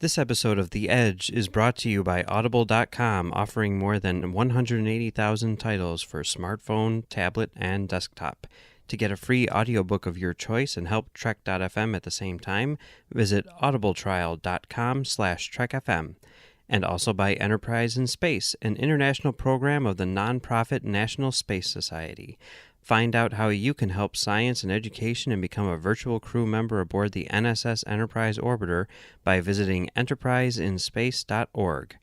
This episode of The Edge is brought to you by Audible.com, offering more than 180,000 titles for smartphone, tablet, and desktop. To get a free audiobook of your choice and help Trek.fm at the same time, visit audibletrial.com/trekfm. And also by Enterprise in Space, an international program of the nonprofit National Space Society. Find out how you can help science and education and become a virtual crew member aboard the NSS Enterprise Orbiter by visiting enterpriseinspace.org.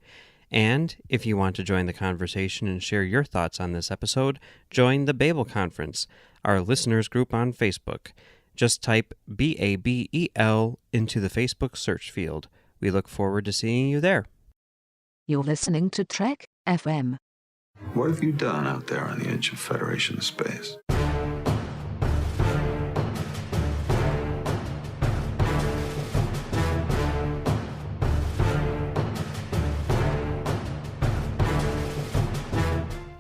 And if you want to join the conversation and share your thoughts on this episode, join the Babel Conference, our listeners group on Facebook. Just type BABEL into the Facebook search field. We look forward to seeing you there. You're listening to Trek FM. What have you done out there on the edge of Federation space?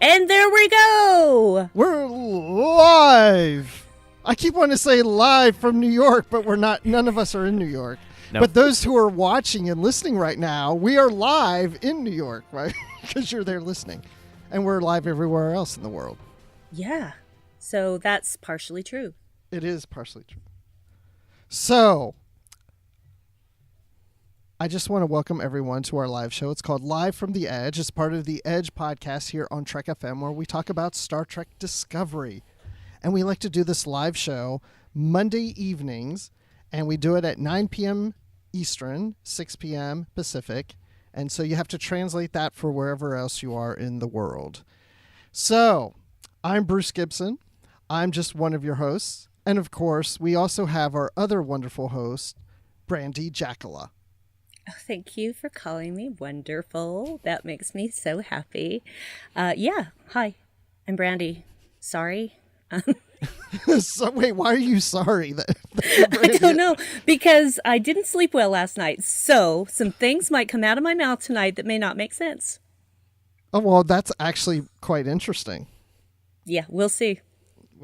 And there we go! We're live! I keep wanting to say live from New York, but we're not. None of us are in New York. No. But those who are watching and listening right now, we are live in New York, right? Because you're there listening. And we're live everywhere else in the world. Yeah. So that's partially true. It is partially true. So, I just want to welcome everyone to our live show. It's called Live from the Edge. It's part of the Edge podcast here on Trek FM, where we talk about Star Trek Discovery. And we like to do this live show Monday evenings, and we do it at 9 p.m. Eastern, 6 p.m. Pacific. And so you have to translate that for wherever else you are in the world. So, I'm Bruce Gibson. I'm just one of your hosts. And of course, we also have our other wonderful host, Brandi Jackola. Oh, thank you for calling me wonderful. That makes me so happy. Yeah. Hi, I'm Brandi. Sorry. So wait, why are you sorry? I don't know, because I didn't sleep well last night, so some things might come out of my mouth tonight that may not make sense. Oh, well, that's actually quite interesting. Yeah, we'll see.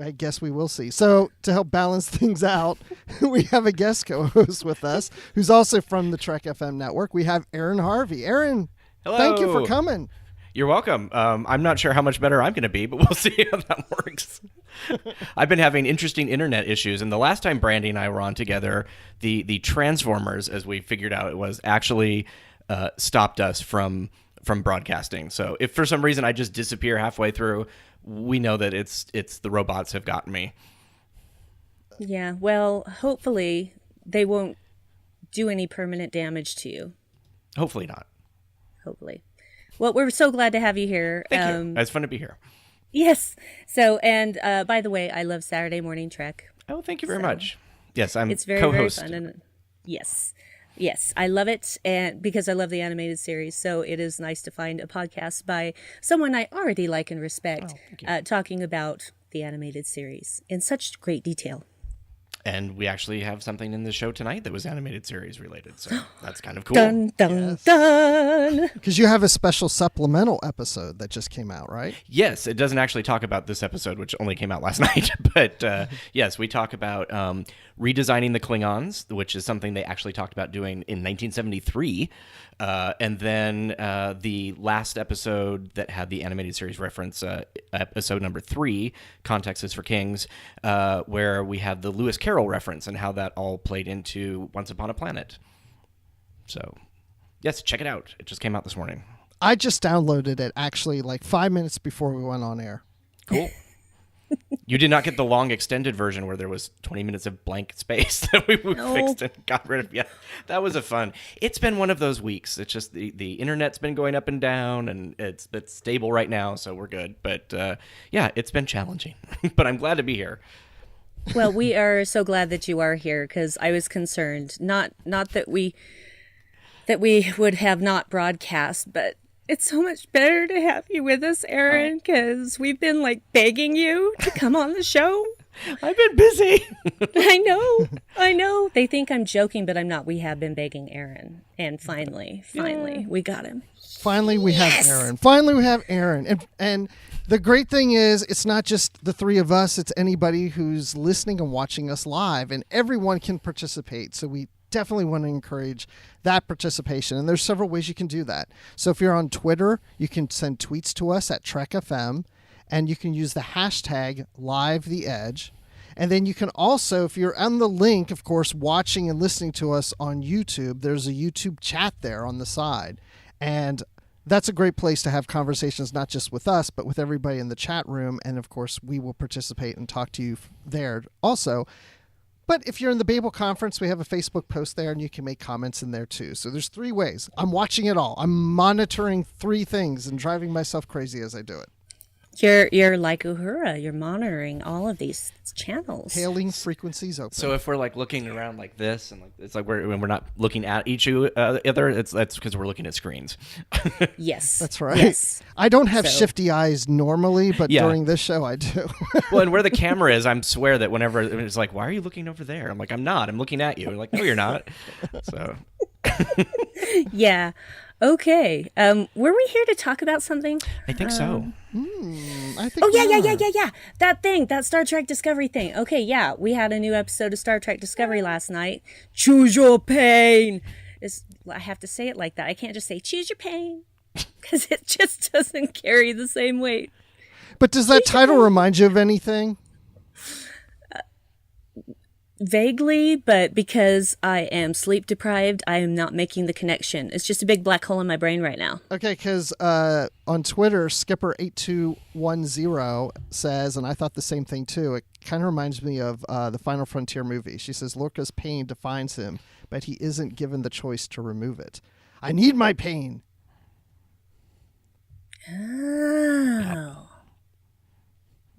I guess we will see. So to help balance things out, we have a guest co-host with us who's also from the Trek FM network. We have Aaron Harvey. Aaron, hello. Thank you for coming. You're welcome. I'm not sure how much better I'm going to be, but we'll see how that works. I've been having interesting internet issues, and the last time Brandi and I were on together, the Transformers, as we figured out, it was actually stopped us from broadcasting. So if for some reason I just disappear halfway through, we know that it's the robots have gotten me. Yeah, well, hopefully they won't do any permanent damage to you. Hopefully not. Hopefully. Well, we're so glad to have you here. Thank you. It's fun to be here. Yes. So, and by the way, I love Saturday Morning Trek. Oh, thank you very much. Yes, I'm it's very, co-host. very fun. And yes, I love it, and because I love the animated series. So it is nice to find a podcast by someone I already like and respect, talking about the animated series in such great detail. And we actually have something in the show tonight that was animated series related, so that's kind of cool. Dun, dun, dun! Because you have a special supplemental episode that just came out, right? Yes, it doesn't actually talk about this episode, which only came out last night. But yes, we talk about redesigning the Klingons, which is something they actually talked about doing in 1973. And then the last episode that had the animated series reference, episode number 3, Context is for Kings, where we had the Lewis Carroll reference and how that all played into Once Upon a Planet. So, yes, check it out. It just came out this morning. I just downloaded it actually like 5 minutes before we went on air. Cool. You did not get the long extended version where there was 20 minutes of blank space that we fixed and got rid of. Yeah, that was fun. It's been one of those weeks. It's just the internet's been going up and down, and it's stable right now, so we're good. But yeah, it's been challenging. But I'm glad to be here. Well, we are so glad that you are here, because I was concerned. Not that we would have not broadcast, but it's so much better to have you with us, Aaron, because we've been like begging you to come on the show. I've been busy. I know. They think I'm joking, but I'm not. We have been begging Aaron, and finally, we got him. Finally, we have Aaron. Finally, we have Aaron. And the great thing is, it's not just the three of us. It's anybody who's listening and watching us live, and everyone can participate. So we definitely want to encourage that participation. And there's several ways you can do that. So if you're on Twitter, you can send tweets to us at Trek FM, and you can use the hashtag #LiveTheEdge. And then you can also, if you're on the link, of course, watching and listening to us on YouTube, there's a YouTube chat there on the side. And that's a great place to have conversations, not just with us, but with everybody in the chat room. And of course, we will participate and talk to you there also. But if you're in the Babel conference, we have a Facebook post there, and you can make comments in there too. So there's 3 ways. I'm watching it all. I'm monitoring 3 things and driving myself crazy as I do it. You're like Uhura. You're monitoring all of these channels. Hailing frequencies open. So if we're like looking around like this, and like it's like when we're not looking at each other, that's because we're looking at screens. Yes, that's right. Yes. I don't have shifty eyes normally, but during this show I do. Well, and where the camera is, I swear that whenever it's like, why are you looking over there? I'm like, I'm not. I'm looking at you. I'm like, no, you're not. So. Yeah. Okay. Were we here to talk about something? I think so. I think Yeah. That Star Trek Discovery thing. Okay, yeah. We had a new episode of Star Trek Discovery last night. Choose your pain. I have to say it like that. I can't just say choose your pain because it just doesn't carry the same weight. But does that title remind you of anything? Vaguely, but because I am sleep deprived, I am not making the connection. It's just a big black hole in my brain right now. Okay, because on Twitter, Skipper8210 says, and I thought the same thing too, it kind of reminds me of the Final Frontier movie. She says, Lorca's pain defines him, but he isn't given the choice to remove it. I need my pain. Oh.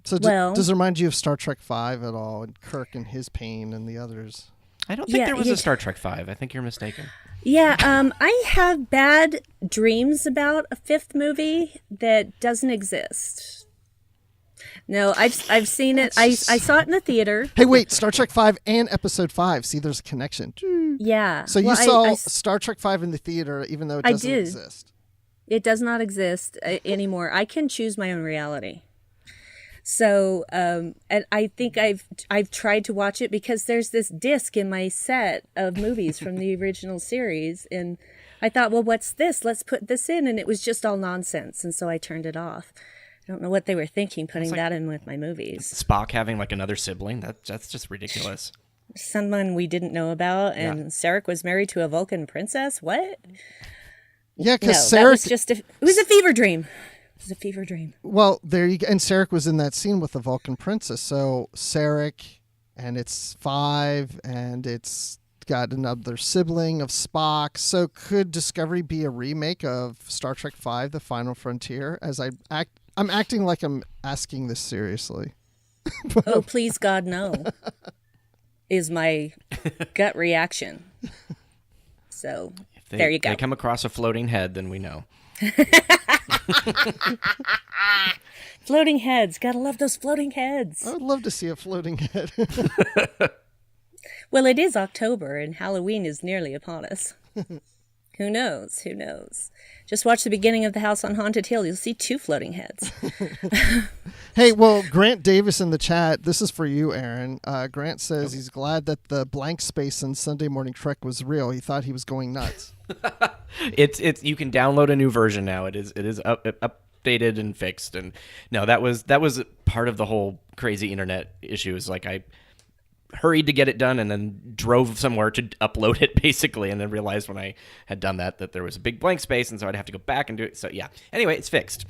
So does it remind you of Star Trek V at all, and Kirk and his pain and the others? I don't think there was a Star Trek V. I think you're mistaken. Yeah, I have bad dreams about a 5th movie that doesn't exist. No, I've seen it. I saw it in the theater. Hey, wait, Star Trek V and Episode 5. See, there's a connection. Yeah. So you saw Star Trek V in the theater, even though it doesn't exist. It does not exist anymore. I can choose my own reality. So, and I think I've tried to watch it because there's this disc in my set of movies from the original series, and I thought, well, what's this? Let's put this in, and it was just all nonsense, and so I turned it off. I don't know what they were thinking putting that in with my movies. Spock having like another sibling, that's just ridiculous. Someone we didn't know about, and Sarek was married to a Vulcan princess. What? Yeah, because Sarek was it was a fever dream. It was a fever dream. Well, there you go. And Sarek was in that scene with the Vulcan princess. So Sarek, and it's 5, and it's got another sibling of Spock. So could Discovery be a remake of Star Trek V, The Final Frontier? I'm acting like I'm asking this seriously. Oh, please, God, no, is my gut reaction. So there you go. If they come across a floating head, then we know. Floating heads. Gotta love those floating heads. I would love to see a floating head. Well, it is October and Halloween is nearly upon us. Who knows? Who knows? Just watch the beginning of The House on Haunted Hill. You'll see 2 floating heads. Hey, well, Grant Davis in the chat, this is for you, Aaron. Grant says he's glad that the blank space in Sunday Morning Trek was real. He thought he was going nuts. It's you can download a new version now. It is updated and fixed. And no, that was part of the whole crazy internet issue. Is like I hurried to get it done and then drove somewhere to upload it basically, and then realized when I had done that there was a big blank space, and so I'd have to go back and do it. So yeah. Anyway, it's fixed.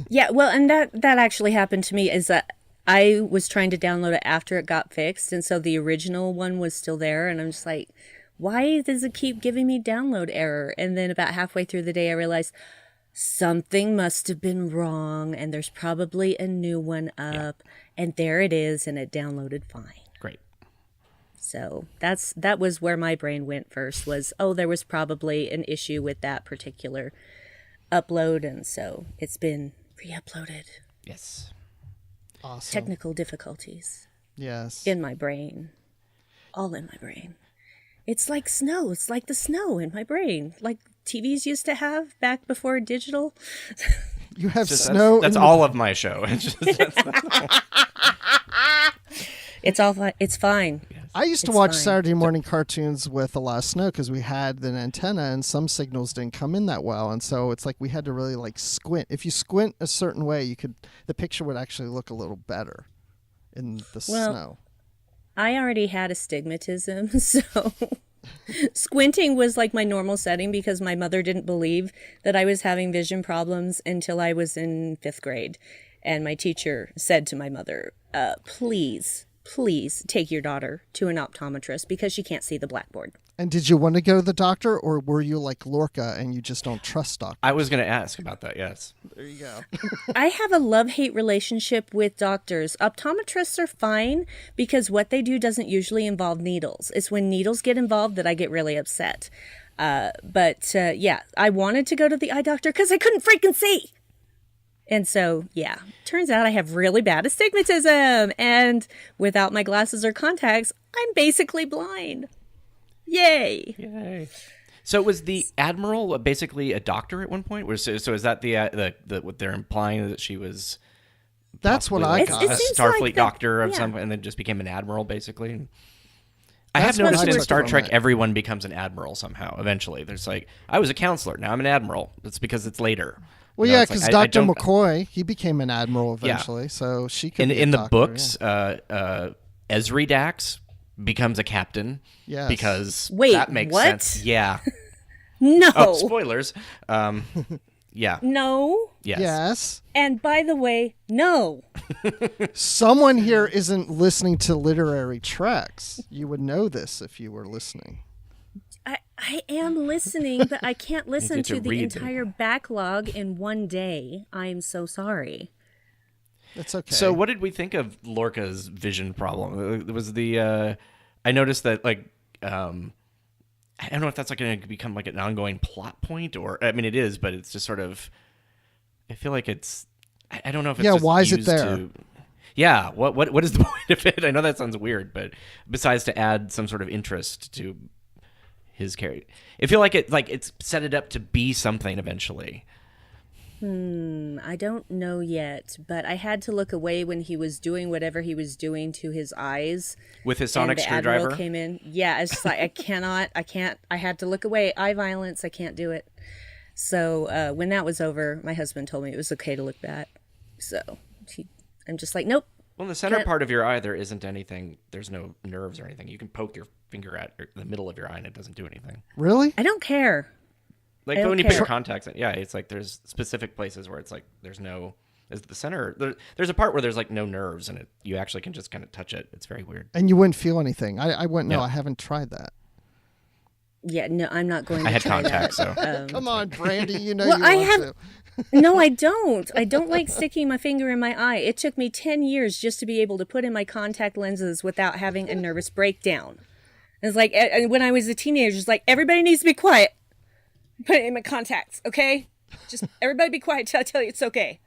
Yeah, well, and that actually happened to me. Is that I was trying to download it after it got fixed, and so the original one was still there, and I'm just like, why does it keep giving me download error? And then about halfway through the day, I realized something must have been wrong, and there's probably a new one up, and there it is, and it downloaded fine. Great. So that was where my brain went first, was, there was probably an issue with that particular upload, and so it's been re-uploaded. Yes. Awesome. Technical difficulties. Yes. In my brain. All in my brain. It's like snow. It's like the snow in my brain. Like TVs used to have back before digital. You have snow. That's all of my show. It's fine. Yes. I used to It's watch fine. Saturday morning cartoons with a lot of snow because we had an antenna and some signals didn't come in that well, and so it's like we had to really like squint. If you squint a certain way, the picture would actually look a little better in the snow. I already had astigmatism, so squinting was like my normal setting because my mother didn't believe that I was having vision problems until I was in 5th grade. And my teacher said to my mother, please take your daughter to an optometrist because she can't see the blackboard. And did you want to go to the doctor, or were you like Lorca and you just don't trust doctors? I was going to ask about that, yes. There you go. I have a love-hate relationship with doctors. Optometrists are fine because what they do doesn't usually involve needles. It's when needles get involved that I get really upset. But I wanted to go to the eye doctor because I couldn't freaking see. And so, turns out I have really bad astigmatism. And without my glasses or contacts, I'm basically blind. Yay. So was the Admiral basically a doctor at one point? So is that the what they're implying, that she was That's what possibly I like got. It a seems Starfleet like that, doctor of yeah. some, and then just became an admiral basically? I That's have what noticed I in took Star from Trek, it. everyone becomes an admiral somehow. Eventually, there's like, I was a counselor, now I'm an admiral. It's because it's later. Well, You know, yeah, it's like, because I Dr. don't- McCoy, he became an admiral eventually, so she could be a in the doctor, books, yeah. Esri Dax becomes a captain. Yes. Because Wait, that makes what? sense. Yeah. No. Oh, spoilers. Yeah. No. Yes. Yes. And by the way, no. Someone here isn't listening to literary treks. You would know this if you were listening. I am listening, but I can't listen get to to the read them. entire backlog in one day. I'm so sorry. It's okay. So what did we think of Lorca's vision problem? It was the I noticed that like I don't know if that's like going to become like an ongoing plot point, or I mean it is, but it's just sort of, I feel like it's, I don't know if it's just why is it used there? to, yeah, what is the point of it? I know that sounds weird, but besides to add some sort of interest to his character, I feel like it's set it up to be something eventually. I don't know yet, but I had to look away when he was doing whatever he was doing to his eyes. With his And sonic the Admiral screwdriver? came in. Yeah, it's just like, I had to look away. Eye violence, I can't do it. So when that was over, my husband told me it was okay to look back. So I'm just like, nope. Well, in the center Can't- part of your eye, there isn't anything. There's no nerves or anything. You can poke your finger at the middle of your eye, and it doesn't do anything. Really? I don't care. Like I don't when you put care. your contacts in, yeah, it's like there's specific places where it's like there's no. Is the center? There's a part where there's like no nerves, and you actually can just kind of touch it. It's very weird. And you wouldn't feel anything. I wouldn't know. No. I haven't tried that. Yeah, no, I'm not going to I had try contacts, that. so Come on, Brandi. You know Well, you I want have- to. No, I don't. I don't like sticking my finger in my eye. It took me 10 years just to be able to put in my contact lenses without having a nervous breakdown. It's like when I was a teenager, it's like, everybody needs to be quiet. Put it in my contacts, okay? Just everybody be quiet till I tell you it's okay.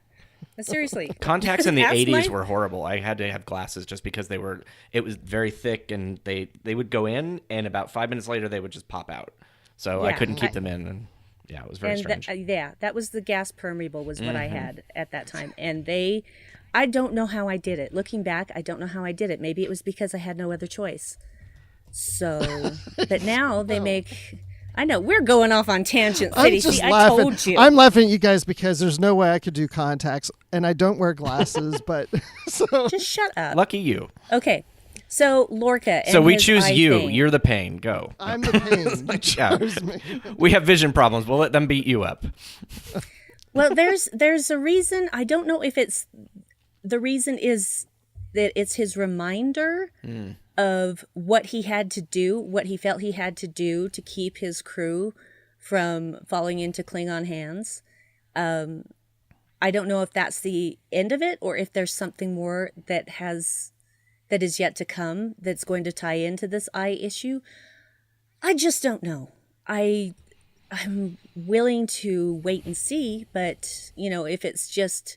But seriously. contacts in the Ask 80s my- were horrible. I had to have glasses just because it was very thick, and they would go in, and about 5 minutes later they would just pop out. So I Yeah, couldn't keep them in, and yeah, it was very strange. That was the gas permeable was what I had at that time. And I don't know how I did it. Looking back, I don't know how I did it. Maybe it was because I had no other choice. So, but now they make, I know, we're going off on tangents, I'm City. just See, laughing. I told you. I'm laughing at you guys because there's no way I could do contacts, and I don't wear glasses. But so Just shut up. Lucky you. Okay. So, Lorca. And So we his choose eye you. thing. You're the pain. Go. I'm the pain. You Yeah. chose me. We have vision problems. We'll let them beat you up. Well, there's a reason. I don't know if it's the reason is that it's his reminder of what he had to do, what he felt he had to do to keep his crew from falling into Klingon hands. I don't know if that's the end of it or if there's something more that is yet to come that's going to tie into this eye issue. I just don't know. I'm willing to wait and see, but, you know, if it's just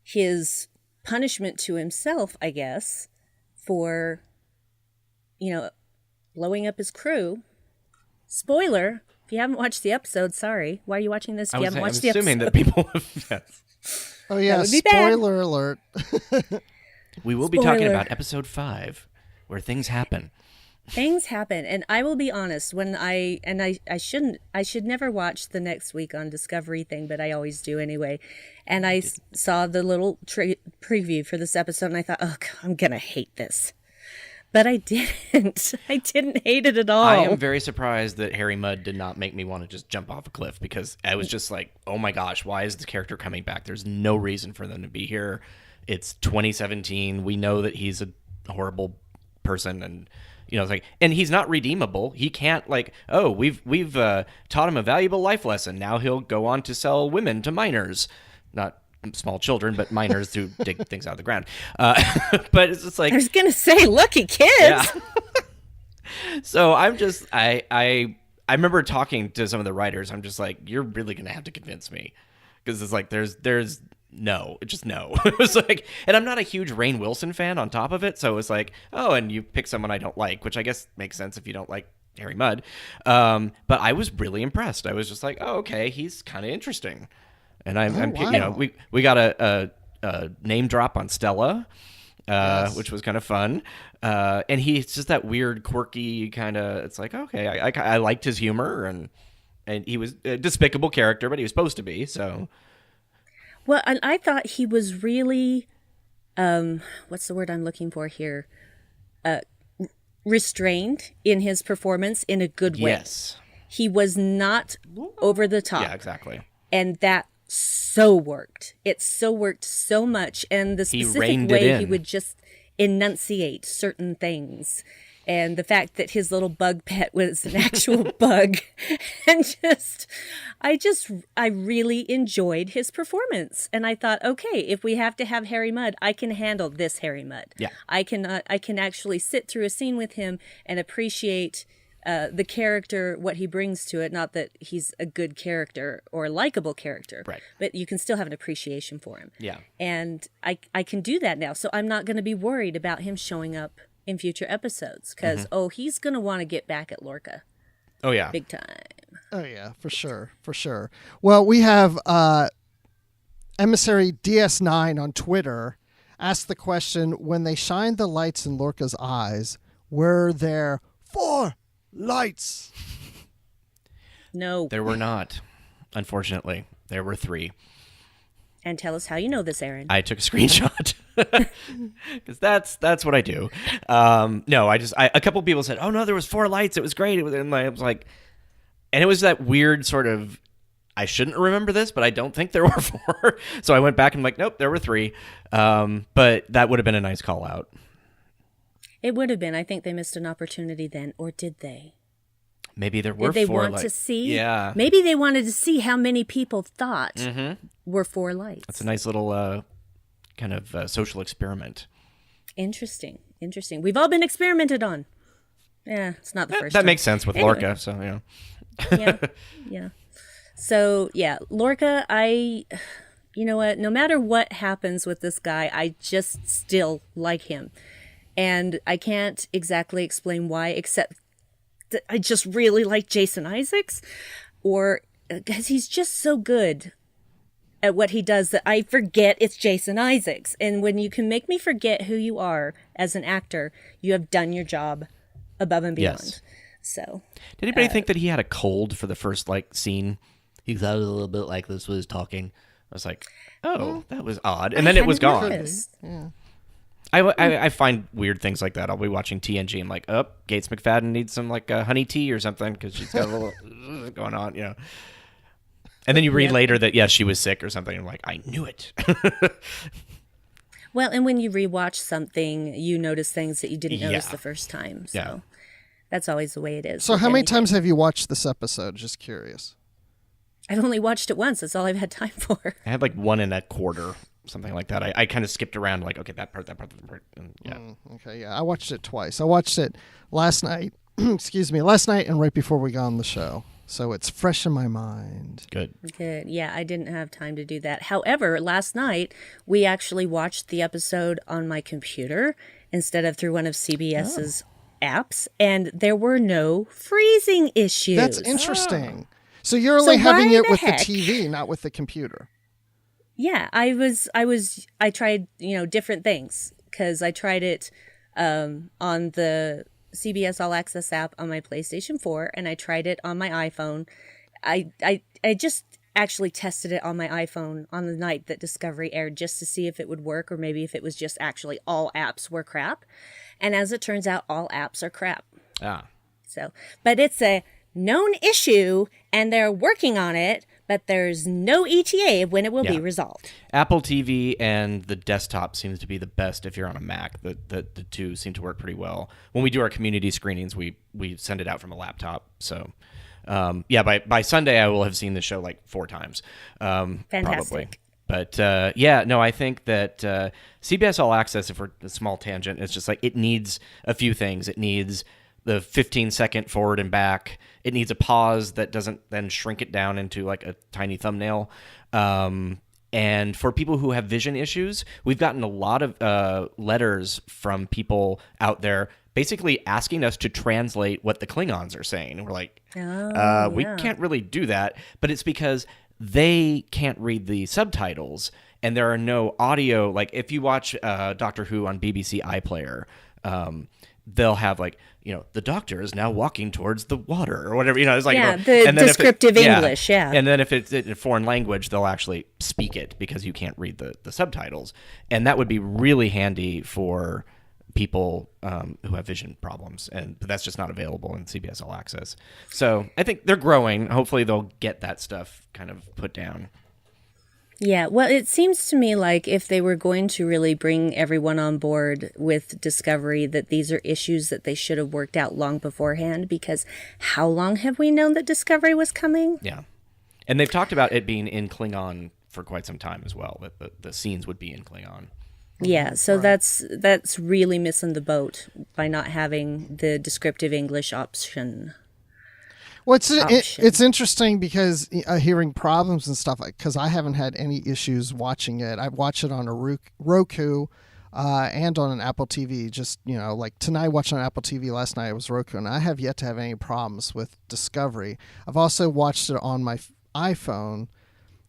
his punishment to himself, I guess, for, you know, blowing up his crew. Spoiler, if you haven't watched the episode, sorry. Why are you watching this if I you was haven't watched I'm the assuming episode? that people have. Yes. Oh yeah, would be bad. spoiler alert. We will be talking Spoiler. about episode 5, where things happen. Things happen, and I will be honest. I should never watch the next week on Discovery thing, but I always do anyway. And I saw the little preview for this episode, and I thought, oh, God, I'm gonna hate this. But I didn't. I didn't hate it at all. I am very surprised that Harry Mudd did not make me want to just jump off a cliff, because I was just like, oh my gosh, why is this character coming back? There's no reason for them to be here. It's 2017. We know that he's a horrible person, and it's like, and he's not redeemable. He can't, like, oh, we've taught him a valuable life lesson. Now he'll go on to sell women to minors, not small children, but minors who dig things out of the ground. But it's just like, I was gonna say, lucky kids. Yeah. So I'm just, I remember talking to some of the writers. I'm just like, you're really gonna have to convince me, because it's like there's no, just no. It was like, and I'm not a huge Rainn Wilson fan on top of it, so it was like, oh, and you pick someone I don't like, which I guess makes sense if you don't like Harry Mudd. But I was really impressed. I was just like, oh, okay, he's kind of interesting. And wow. We got a name drop on Stella, yes, which was kind of fun. And he's just that weird, quirky kind of. It's like, okay, I liked his humor, and he was a despicable character, but he was supposed to be. So, well, and I thought he was really, what's the word I'm looking for here? Restrained in his performance in a good way. Yes, he was not over the top. Yeah, exactly. And that so worked. It so worked so much, and the specific way he would just enunciate certain things, and the fact that his little bug pet was an actual bug, and I really enjoyed his performance. And I thought, okay, if we have to have Harry Mudd, I can handle this Harry Mudd. Yeah, I can actually sit through a scene with him and appreciate the character, what he brings to it. Not that he's a good character or a likable character, right, but you can still have an appreciation for him. Yeah. And I can do that now. So I'm not going to be worried about him showing up in future episodes, because, he's going to want to get back at Lorca. Oh, yeah. Big time. Oh, yeah, for sure. For sure. Well, we have Emissary DS9 on Twitter asked the question, when they shined the lights in Lorca's eyes, were there 4 lights? No. There were not, unfortunately. There were 3. And tell us how you know this, Aaron. I took a screenshot, because that's what I do. No, a couple people said, oh no, there was 4 lights. It was great. And I was like, and it was that weird sort of, I shouldn't remember this, but I don't think there were 4. So I went back and I'm like, nope, there were 3. But that would have been a nice call out. It would have been. I think they missed an opportunity then, or did they? Maybe there were 4. Did they want to see? Yeah. Maybe they wanted to see how many people thought were 4 lights. That's a nice little kind of social experiment. Interesting. We've all been experimented on. Yeah, it's not the first That time. makes sense with Lorca, so, Yeah. So, yeah, Lorca, you know what? No matter what happens with this guy, I just still like him. And I can't exactly explain why, except that I just really like Jason Isaacs, or because he's just so good at what he does that I forget it's Jason Isaacs. And when you can make me forget who you are as an actor, you have done your job above and beyond. Yes. So, did anybody think that he had a cold for the first scene? He sounded a little bit like this was talking. I was like, oh, that was odd. And then it was gone. Yeah. I find weird things like that. I'll be watching TNG. I'm like, oh, Gates McFadden needs some honey tea or something, because she's got a little going on, And then you read later that, yes, she was sick or something. I'm like, I knew it. Well, and when you rewatch something, you notice things that you didn't notice the first time. So that's always the way it is. So how many times have you watched this episode? Just curious. I've only watched it once. That's all I've had time for. I had 1 1/4, something like that. I kind of skipped around, okay, that part. And, yeah. Okay, yeah. I watched it twice. I watched it last night. Excuse me, last night and right before we got on the show. So it's fresh in my mind. Good. Yeah, I didn't have time to do that. However, last night we actually watched the episode on my computer instead of through one of CBS's apps, and there were no freezing issues. That's interesting. So you're only having it with the TV, not with the computer. Yeah, I tried, different things, because I tried it on the CBS All Access app on my PlayStation 4, and I tried it on my iPhone. I just actually tested it on my iPhone on the night that Discovery aired just to see if it would work, or maybe if it was just actually all apps were crap. And as it turns out, all apps are crap. So, but it's a known issue, and they're working on it, but there's no ETA of when it will be resolved. Apple TV and the desktop seems to be the best if you're on a Mac. The two seem to work pretty well. When we do our community screenings, we send it out from a laptop. So, by Sunday, I will have seen the show like 4 times. Fantastic. Probably. But, I think that CBS All Access, if we're a small tangent, it's just like it needs a few things. It needs the 15-second forward and back. It needs a pause that doesn't then shrink it down into like a tiny thumbnail. And for people who have vision issues, we've gotten a lot of letters from people out there basically asking us to translate what the Klingons are saying. We're like, we can't really do that. But it's because they can't read the subtitles, and there are no audio. Like if you watch Doctor Who on BBC iPlayer, they'll have like, the doctor is now walking towards the water or whatever, it's like, the descriptive English. And then if it's in a foreign language, they'll actually speak it because you can't read the subtitles. And that would be really handy for people who have vision problems. But that's just not available in CBS All Access. So I think they're growing. Hopefully they'll get that stuff kind of put down. Yeah, well, it seems to me like if they were going to really bring everyone on board with Discovery, that these are issues that they should have worked out long beforehand, because how long have we known that Discovery was coming? Yeah. And they've talked about it being in Klingon for quite some time as well, that the scenes would be in Klingon. Yeah, so that's really missing the boat by not having the descriptive English option. Well, it's interesting because hearing problems and stuff, because I haven't had any issues watching it. I've watched it on a Roku and on an Apple TV. Just, like tonight, watching on Apple TV. Last night it was Roku, and I have yet to have any problems with Discovery. I've also watched it on my iPhone.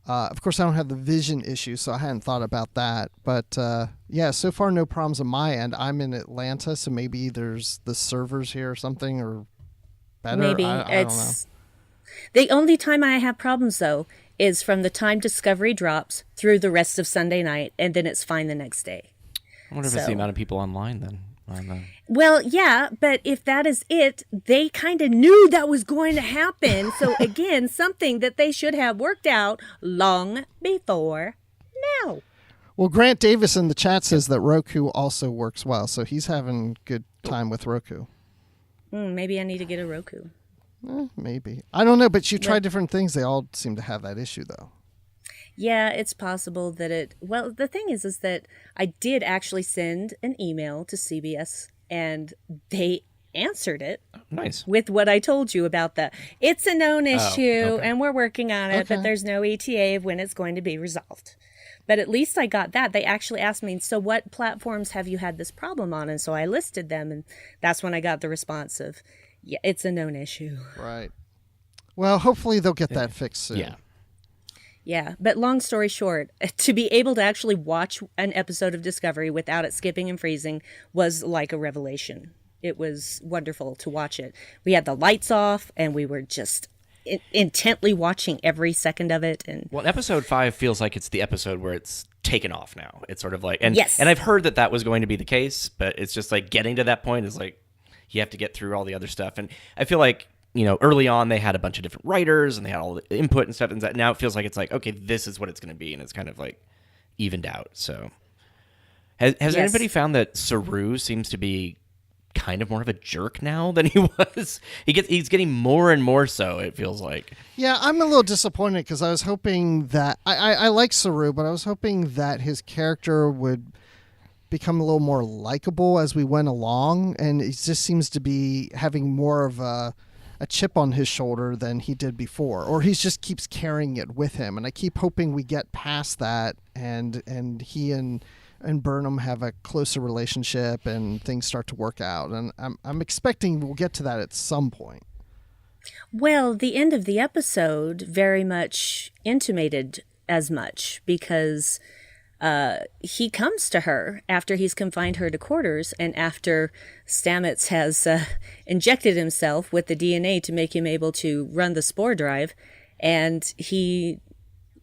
Of course, I don't have the vision issue, so I hadn't thought about that. But so far, no problems on my end. I'm in Atlanta, so maybe there's the servers here or something, or better. Maybe I don't know. The only time I have problems, though, is from the time Discovery drops through the rest of Sunday night, and then it's fine the next day. I wonder if it's the amount of people online then. Well, yeah, but if that is it, they kind of knew that was going to happen. So again, something that they should have worked out long before now. Well, Grant Davis in the chat says that Roku also works well, so he's having good time with Roku. Maybe I need to get a Roku. Maybe. I don't know, but you try different things. They all seem to have that issue, though. Yeah, it's possible that well, the thing is that I did actually send an email to CBS, and they answered it. Nice. With what I told you about it's a known issue, okay. and we're working on it, but there's no ETA of when it's going to be resolved. But at least I got that. They actually asked me, so what platforms have you had this problem on? And so I listed them, and that's when I got the response of, yeah, it's a known issue. Right. Well, hopefully they'll get that fixed soon. Yeah. Yeah, but long story short, to be able to actually watch an episode of Discovery without it skipping and freezing was like a revelation. It was wonderful to watch it. We had the lights off, and we were just intently watching every second of it. And well, episode 5 feels like it's the episode where it's taken off now. It's sort of like, and yes. And I've heard that was going to be the case, but it's just like getting to that point is like you have to get through all the other stuff. And I feel like, early on they had a bunch of different writers and they had all the input and stuff, and now it feels like it's like, okay, this is what it's going to be, and it's kind of like evened out. So has anybody found that Saru seems to be kind of more of a jerk now than he was? He's getting more and more so, it feels like. Yeah, I'm a little disappointed because I was hoping that I like Saru, but I was hoping that his character would become a little more likable as we went along, and he just seems to be having more of a chip on his shoulder than he did before, or he just keeps carrying it with him, and I keep hoping we get past that and he and Burnham have a closer relationship and things start to work out, and I'm expecting we'll get to that at some point. Well, the end of the episode very much intimated as much, because he comes to her after he's confined her to quarters and after Stamets has injected himself with the DNA to make him able to run the spore drive. And he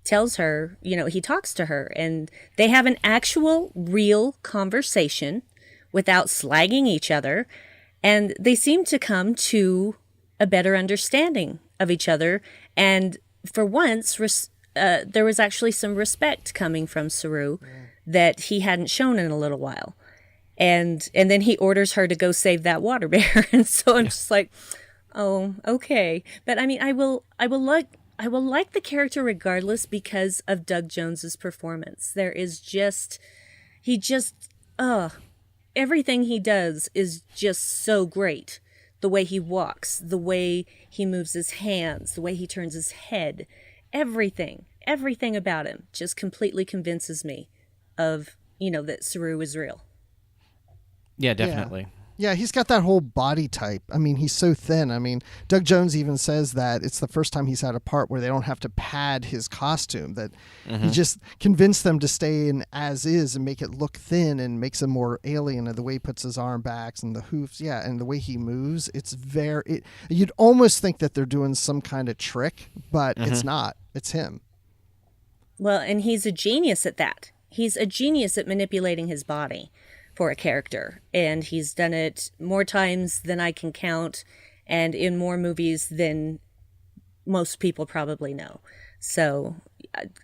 tells her, he talks to her and they have an actual real conversation without slagging each other. And they seem to come to a better understanding of each other. And for once, there was actually some respect coming from Saru that he hadn't shown in a little while. And then he orders her to go save that water bear. And so I'm just like, oh, okay. But I mean, I will like the character regardless because of Doug Jones's performance. There is everything he does is just so great. The way he walks, the way he moves his hands, the way he turns his head, everything about him just completely convinces me of, that Saru is real. Yeah, definitely. Yeah, he's got that whole body type. I mean, he's so thin. I mean, Doug Jones even says that it's the first time he's had a part where they don't have to pad his costume, that he just convinced them to stay in as is and make it look thin and makes him more alien, and the way he puts his arm backs and the hoofs, and the way he moves, you'd almost think that they're doing some kind of trick, but it's not. It's him. Well, and he's a genius at that. He's a genius at manipulating his body for a character, and he's done it more times than I can count and in more movies than most people probably know. So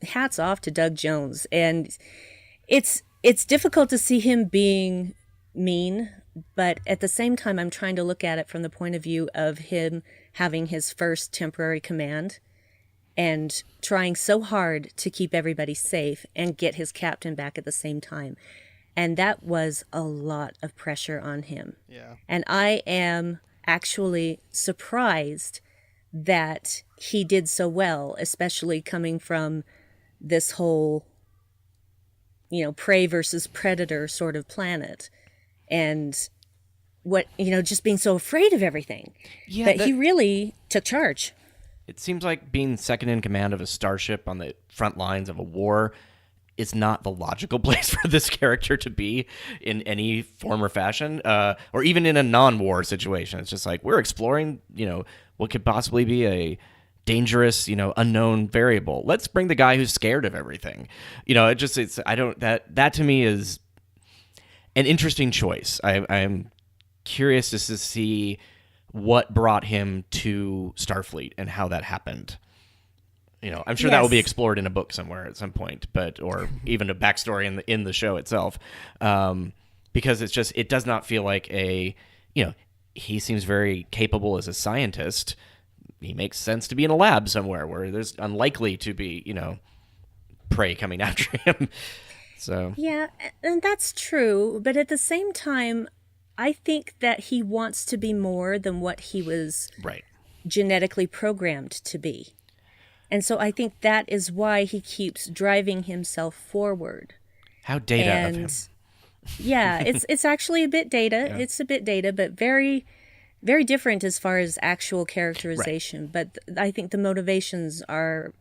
hats off to Doug Jones. And it's difficult to see him being mean, but at the same time I'm trying to look at it from the point of view of him having his first temporary command and trying so hard to keep everybody safe and get his captain back at the same time. And that was a lot of pressure on him. Yeah. And I am actually surprised that he did so well, especially coming from this whole, prey versus predator sort of planet. And just being so afraid of everything. Yeah, that he really took charge. It seems like being second in command of a starship on the front lines of a war is not the logical place for this character to be in any form or fashion, or even in a non-war situation. It's just like, we're exploring, what could possibly be a dangerous, unknown variable. Let's bring the guy who's scared of everything. That to me is an interesting choice. I'm curious just to see what brought him to Starfleet and how that happened. I'm sure that will be explored in a book somewhere at some point, or even a backstory in the show itself, because it does not feel like he seems very capable as a scientist. He makes sense to be in a lab somewhere where there's unlikely to be, prey coming after him. So yeah, and that's true, but at the same time, I think that he wants to be more than what he was genetically programmed to be. And so I think that is why he keeps driving himself forward. How data of him. Yeah, it's actually a bit data. Yeah. It's a bit data, but very, very different as far as actual characterization. Right. But I think the motivations are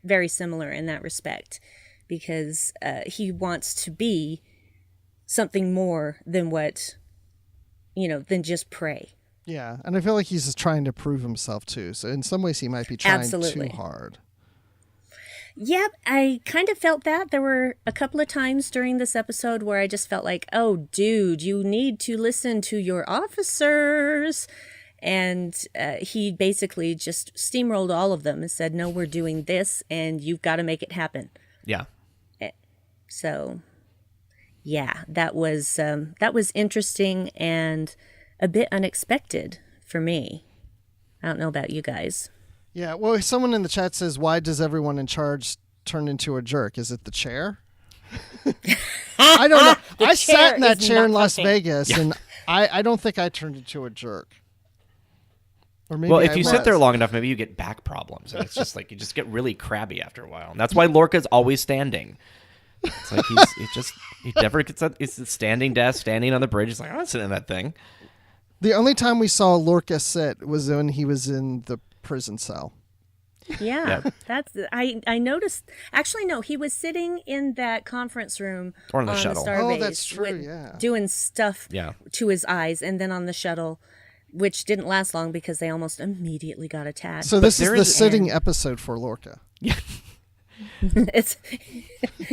very similar in that respect, because he wants to be something more than than just prey. Yeah, and I feel like he's just trying to prove himself too. So in some ways he might be trying too hard. Yep, I kind of felt that. There were a couple of times during this episode where I just felt like, oh, dude, you need to listen to your officers. And he basically just steamrolled all of them and said, no, we're doing this and you've got to make it happen. Yeah. So, yeah, that was interesting and a bit unexpected for me. I don't know about you guys. Yeah, well, someone in the chat says, why does everyone in charge turn into a jerk? Is it the chair? I don't know. I sat in that chair in Las Vegas, and I don't think I turned into a jerk. Or maybe if you sit there long enough, maybe you get back problems. And it's just like you just get really crabby after a while. And that's why Lorca's always standing. It's like he never gets up. It's a standing desk, standing on the bridge. He's like, I'm not sitting in that thing. The only time we saw Lorca sit was when he was in the prison cell. Yeah, that's I noticed. Actually, no, he was sitting in that conference room Or on the the shuttle. Starbase that's true, yeah. doing stuff Yeah. to his eyes, and then on the shuttle, which didn't last long because they almost immediately got attacked. So this is there the is- sitting episode for Lorca. It's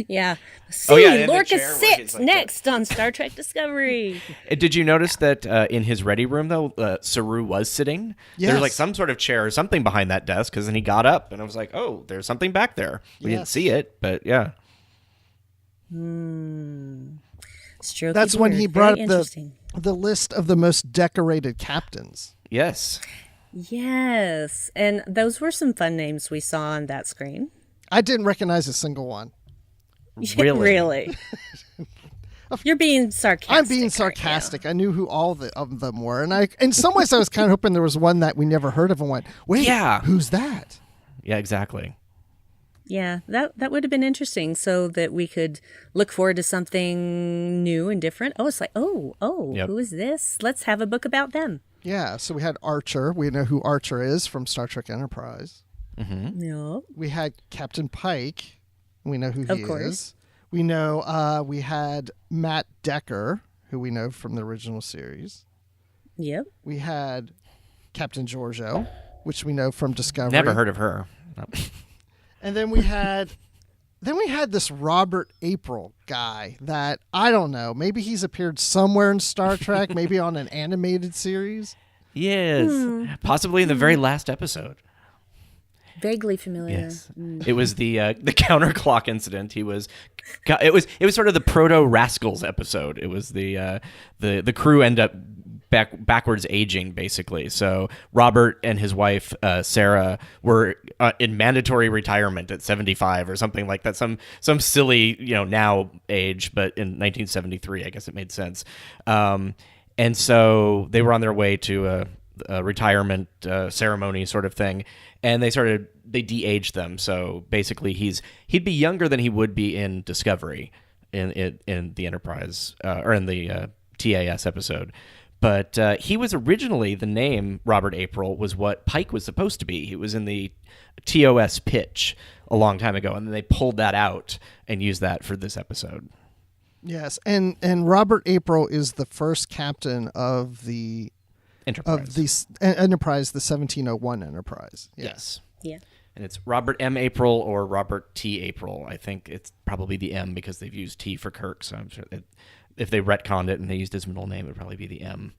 yeah. See, Oh, yeah, and the Lorca chair where he's sits like next on Star Trek Discovery. Did you notice that in his ready room, though, Saru was sitting? Yes. There's like some sort of chair or something behind that desk, because then he got up, and I was like, oh, there's something back there. We didn't Yes. see it, but yeah. Strokey That's when beard. he Very brought up interesting. the list of the most decorated captains. Yes. Yes, and those were some fun names we saw on that screen. I didn't recognize a single one. Really? Really? You're being sarcastic. I'm being right now. sarcastic. I knew who all of them were, and in some ways, I was kind of hoping there was one that we never heard of and went, "Wait, Yeah. who's that?" Yeah, exactly. Yeah, that would have been interesting, so that we could look forward to something new and different. Oh, it's like, Yep. who is this? Let's have a book about them. Yeah. So we had Archer. We know who Archer is from Star Trek Enterprise. No. We had Captain Pike. We know who Of he course. is. We know we had Matt Decker, who we know from the original series. Yep. We had Captain Giorgio, which we know from Discovery. Never heard of her. No. And then we had this Robert April guy that I don't know. Maybe he's appeared somewhere in Star Trek, maybe on an animated series. Yes. Possibly in the very last episode. Vaguely familiar. Yes, it was the counterclock incident. It was sort of the proto Rascals episode. It was the crew end up backwards aging, basically. So Robert and his wife Sarah were in mandatory retirement at 75 or something like that. Some silly now age, but in 1973, I guess it made sense. And so they were on their way to a retirement ceremony sort of thing, and they de-aged them. So basically, he'd be younger than he would be in Discovery, in the Enterprise or in the TAS episode. But he was originally, the name Robert April was what Pike was supposed to be. He was in the TOS pitch a long time ago, and then they pulled that out and used that for this episode. Yes, and Robert April is the first captain of the Enterprise. Enterprise, the 1701 Enterprise. Yeah. Yes. Yeah. And it's Robert M. April or Robert T. April. I think it's probably the M because they've used T for Kirk. So I'm sure if they retconned it and they used his middle name, it would probably be the M.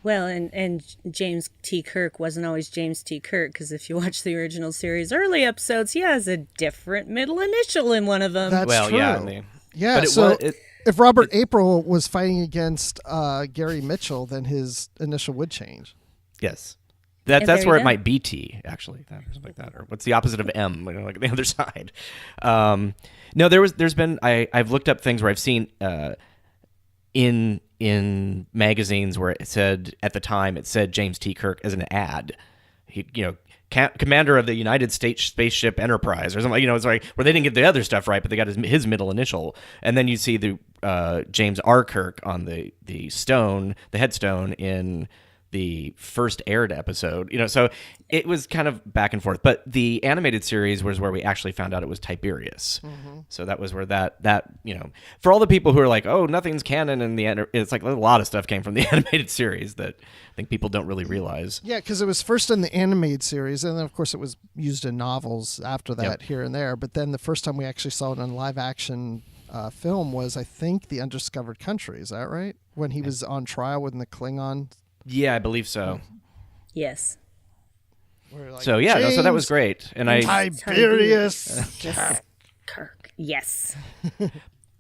Well, and James T. Kirk wasn't always James T. Kirk, because if you watch the original series early episodes, he has a different middle initial in one of them. That's well, true. yeah. Yeah, But so if Robert April was fighting against Gary Mitchell, then his initial would change. Yes. And That's there where you it go. might be T, actually, or something like that. Or what's the opposite of M, like the other side? No, there's been I've looked up things where I've seen in magazines where it said at the time it said James T. Kirk as an ad. He commander of the United States Spaceship Enterprise or something. It's like where they didn't get the other stuff right, but they got his middle initial, and then you see the James R. Kirk on the headstone in the first aired episode, so it was kind of back and forth. But the animated series was where we actually found out it was Tiberius. So that was where that for all the people who are like, oh, nothing's canon in it's like a lot of stuff came from the animated series that I think people don't really realize. Yeah, because it was first in the animated series, and then of course it was used in novels after that, here and there. But then the first time we actually saw it on live action film was, I think, The Undiscovered Country. Is that right? When he was on trial with the Klingon. Yeah, I believe so. Yes. Like, So yeah, so that was great, and Tiberius. Kirk. Yes.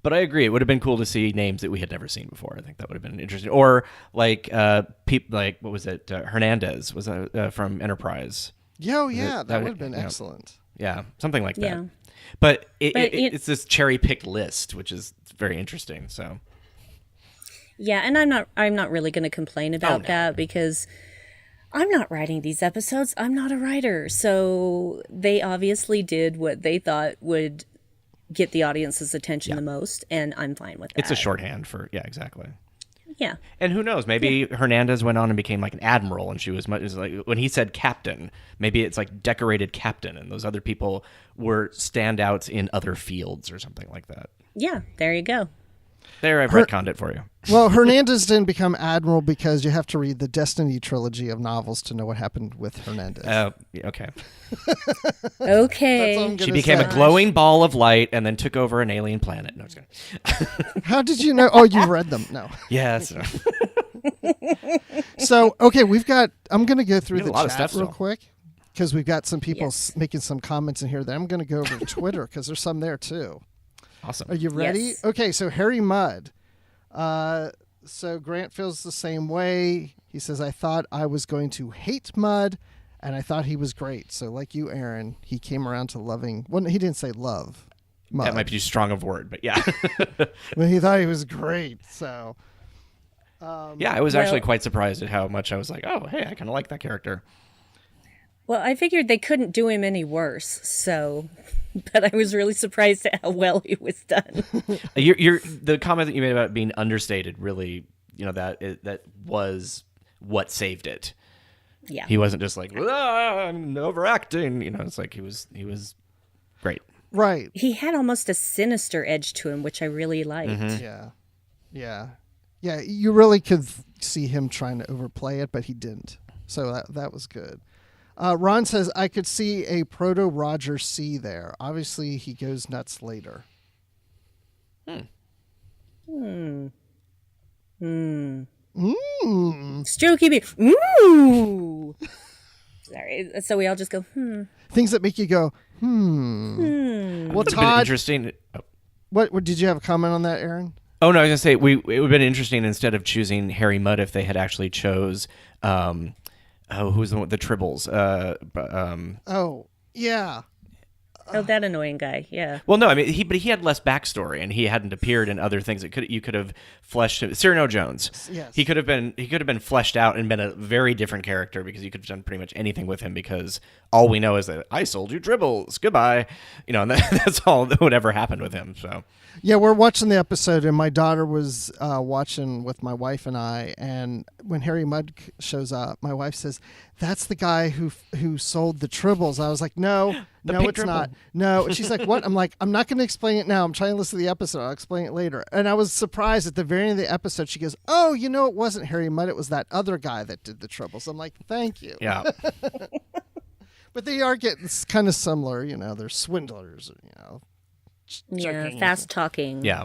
But I agree, it would have been cool to see names that we had never seen before. I think that would have been interesting. Or like what was it? Hernandez was from Enterprise. Yeah, that that would have been excellent. Yeah, something like that. Yeah. But it's this cherry-picked list, which is very interesting. So. Yeah, and I'm not really going to complain about that, because I'm not writing these episodes. I'm not a writer. So they obviously did what they thought would get the audience's attention the most, and I'm fine with that. It's a shorthand for, exactly. Yeah. And who knows? Maybe Hernandez went on and became like an admiral, and she was much like when he said captain. Maybe it's like decorated captain, and those other people were standouts in other fields or something like that. Yeah, there you go. There, I've retconned it for you. Well, Hernandez didn't become admiral because you have to read the Destiny trilogy of novels to know what happened with Hernandez. Okay. That's all Okay. I'm She gonna became say. a glowing ball of light and then took over an alien planet. No, it's good. How did you know? Oh, you read them. No. Yes. So, okay, I'm going to go through We have the a lot of chat stuff real still. quick because we've got some people Yes. making some comments in here. Then I'm going to go over to Twitter because there's some there too. Awesome. Are you ready? Yes. Okay, so Harry Mudd. So Grant feels the same way. He says, I thought I was going to hate Mudd, and I thought he was great. So like you, Aaron, he came around to loving. Well, he didn't say love Mudd. That might be too strong of a word, but yeah. But he thought he was great. So Yeah, I was actually quite surprised at how much I was like, oh, hey, I kind of like that character. Well, I figured they couldn't do him any worse, so... But I was really surprised at how well he was done. The comment that you made about being understated really, that was what saved it. Yeah. He wasn't just like, I'm overacting. It's like he was great. right. He had almost a sinister edge to him, which I really liked. Yeah. Yeah. You really could see him trying to overplay it, but he didn't. So that was good. Ron says, I could see a proto Roger C there. Obviously, he goes nuts later. Strokey me. Ooh. Sorry. So we all just go, Things that make you go, Well, It would have been Todd, interesting. what did you have a comment on that, Aaron? Oh no, I was gonna say it would have been interesting instead of choosing Harry Mudd if they had actually chose who's the one, the Tribbles. Oh, yeah. oh, that annoying guy. Yeah. Well, no, I mean he had less backstory and he hadn't appeared in other things. You could have fleshed him. Cyrano Jones. Yes. He could have been fleshed out and been a very different character because you could have done pretty much anything with him because all we know is that I sold you Tribbles. Goodbye. And that's all that would ever happen with him. So. Yeah, we're watching the episode, and my daughter was watching with my wife and I, and when Harry Mudd shows up, my wife says, that's the guy who sold the Tribbles. I was like, no, pink it's not. No. And she's like, what? I'm like, I'm not going to explain it now. I'm trying to listen to the episode. I'll explain it later. And I was surprised at the very end of the episode, she goes, oh, it wasn't Harry Mudd. It was that other guy that did the Tribbles. I'm like, thank you. Yeah. But they are getting kind of similar. They're swindlers, Yeah. Fast talking. Yeah.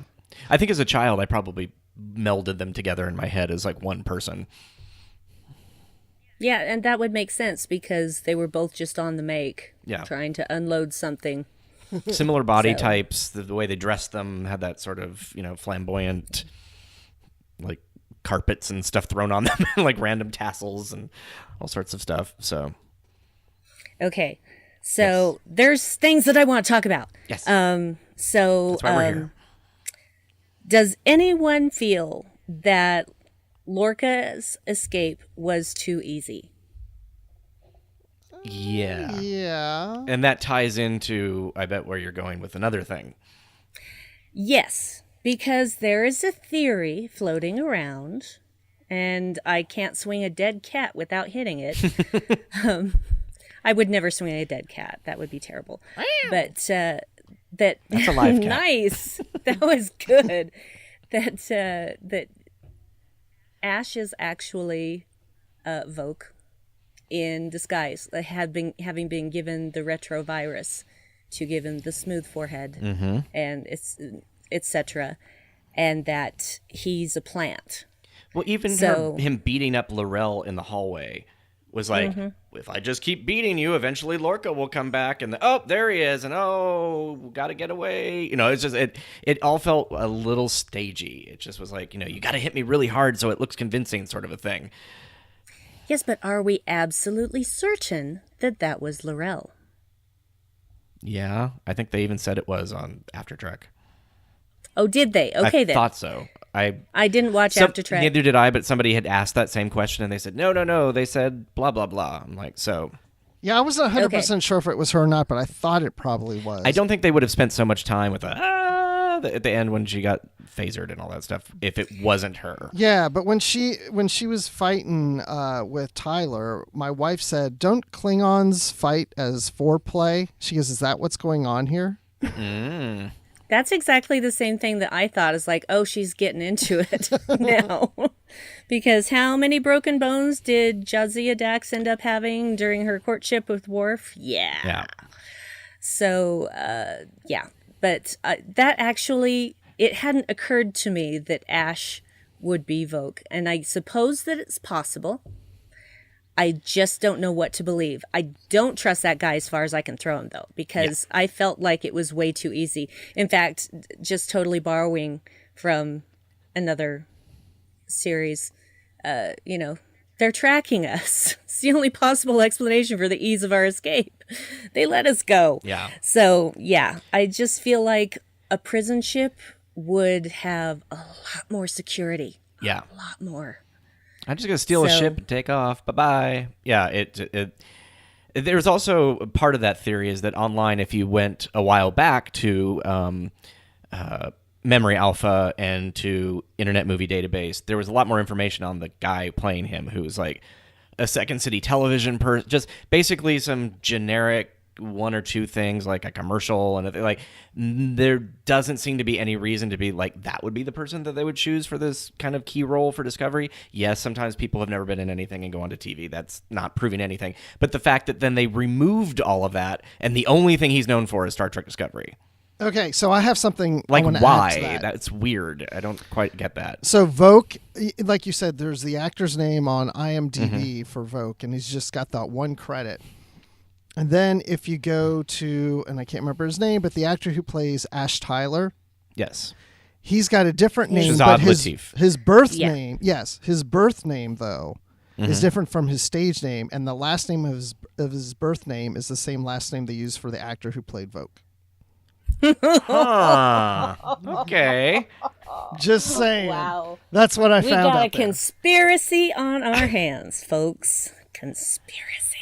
I think as a child, I probably melded them together in my head as like one person. Yeah, and that would make sense because they were both just on the make. Yeah. Trying to unload something. Similar body So- types, the way they dressed them had that sort of, flamboyant, like carpets and stuff thrown on them, like random tassels and all sorts of stuff. So, Okay. So there's things that I want to talk about. yes. So That's why we're here. Does anyone feel that Lorca's escape was too easy? Yeah. Yeah. And that ties into, I bet, where you're going with another thing. Yes, because there is a theory floating around, and I can't swing a dead cat without hitting it. I would never swing a dead cat. That would be terrible. But that's a live cat. Nice. That was good. That Ash is actually Voke in disguise, having been given the retrovirus to give him the smooth forehead and it's etc. And that he's a plant. Well, even him beating up Laurel in the hallway was like, if I just keep beating you, eventually Lorca will come back, and there he is, and got to get away. It's just it all felt a little stagey. It just was like, you got to hit me really hard so it looks convincing, sort of a thing. Yes, but are we absolutely certain that was Laurel? Yeah, I think they even said it was on After Trek. Oh, did they? Okay, I then. thought so. I didn't watch After Trek. Neither did I, but somebody had asked that same question, and they said, no, they said blah, blah, blah. I'm like, so... Yeah, I wasn't 100% sure if it was her or not, but I thought it probably was. I don't think they would have spent so much time with at the end when she got phasered and all that stuff, if it wasn't her. Yeah, but when she was fighting with Tyler, my wife said, "Don't Klingons fight as foreplay?" She goes, "Is that what's going on here?" That's exactly the same thing that I thought is like, oh, she's getting into it now. Because how many broken bones did Jadzia Dax end up having during her courtship with Worf? Yeah. So, yeah. But that actually, it hadn't occurred to me that Ash would be Vogue. And I suppose that it's possible. I just don't know what to believe. I don't trust that guy as far as I can throw him, though, because I felt like it was way too easy. In fact, just totally borrowing from another series, they're tracking us. It's the only possible explanation for the ease of our escape. They let us go. Yeah. So, yeah, I just feel like a prison ship would have a lot more security. Yeah. A lot more. I'm just gonna steal a ship and take off. Bye bye. Yeah, there's also part of that theory is that online, if you went a while back to Memory Alpha and to Internet Movie Database, there was a lot more information on the guy playing him, who was like a Second City television person, just basically some generic one or two things like a commercial, and like there doesn't seem to be any reason to be like that would be the person that they would choose for this kind of key role for Discovery. Yes, sometimes people have never been in anything and go onto TV. That's not proving anything. But the fact that then they removed all of that and the only thing he's known for is Star Trek Discovery. Okay, so I have something. Like, I want to why? add to that. That's weird. I don't quite get that. So Vogue, like you said, there's the actor's name on IMDb for Vogue, and he's just got that one credit. And then if you go to, and I can't remember his name, but the actor who plays Ash Tyler. Yes. He's got a different name, Shazad but Latif. his birth name, his birth name, though, Mm-hmm. is different from his stage name. And the last name of his birth name is the same last name they use for the actor who played Vogue. Huh. Okay. Just saying. Wow. That's what I We found got a out there. conspiracy on our hands, folks. Conspiracy.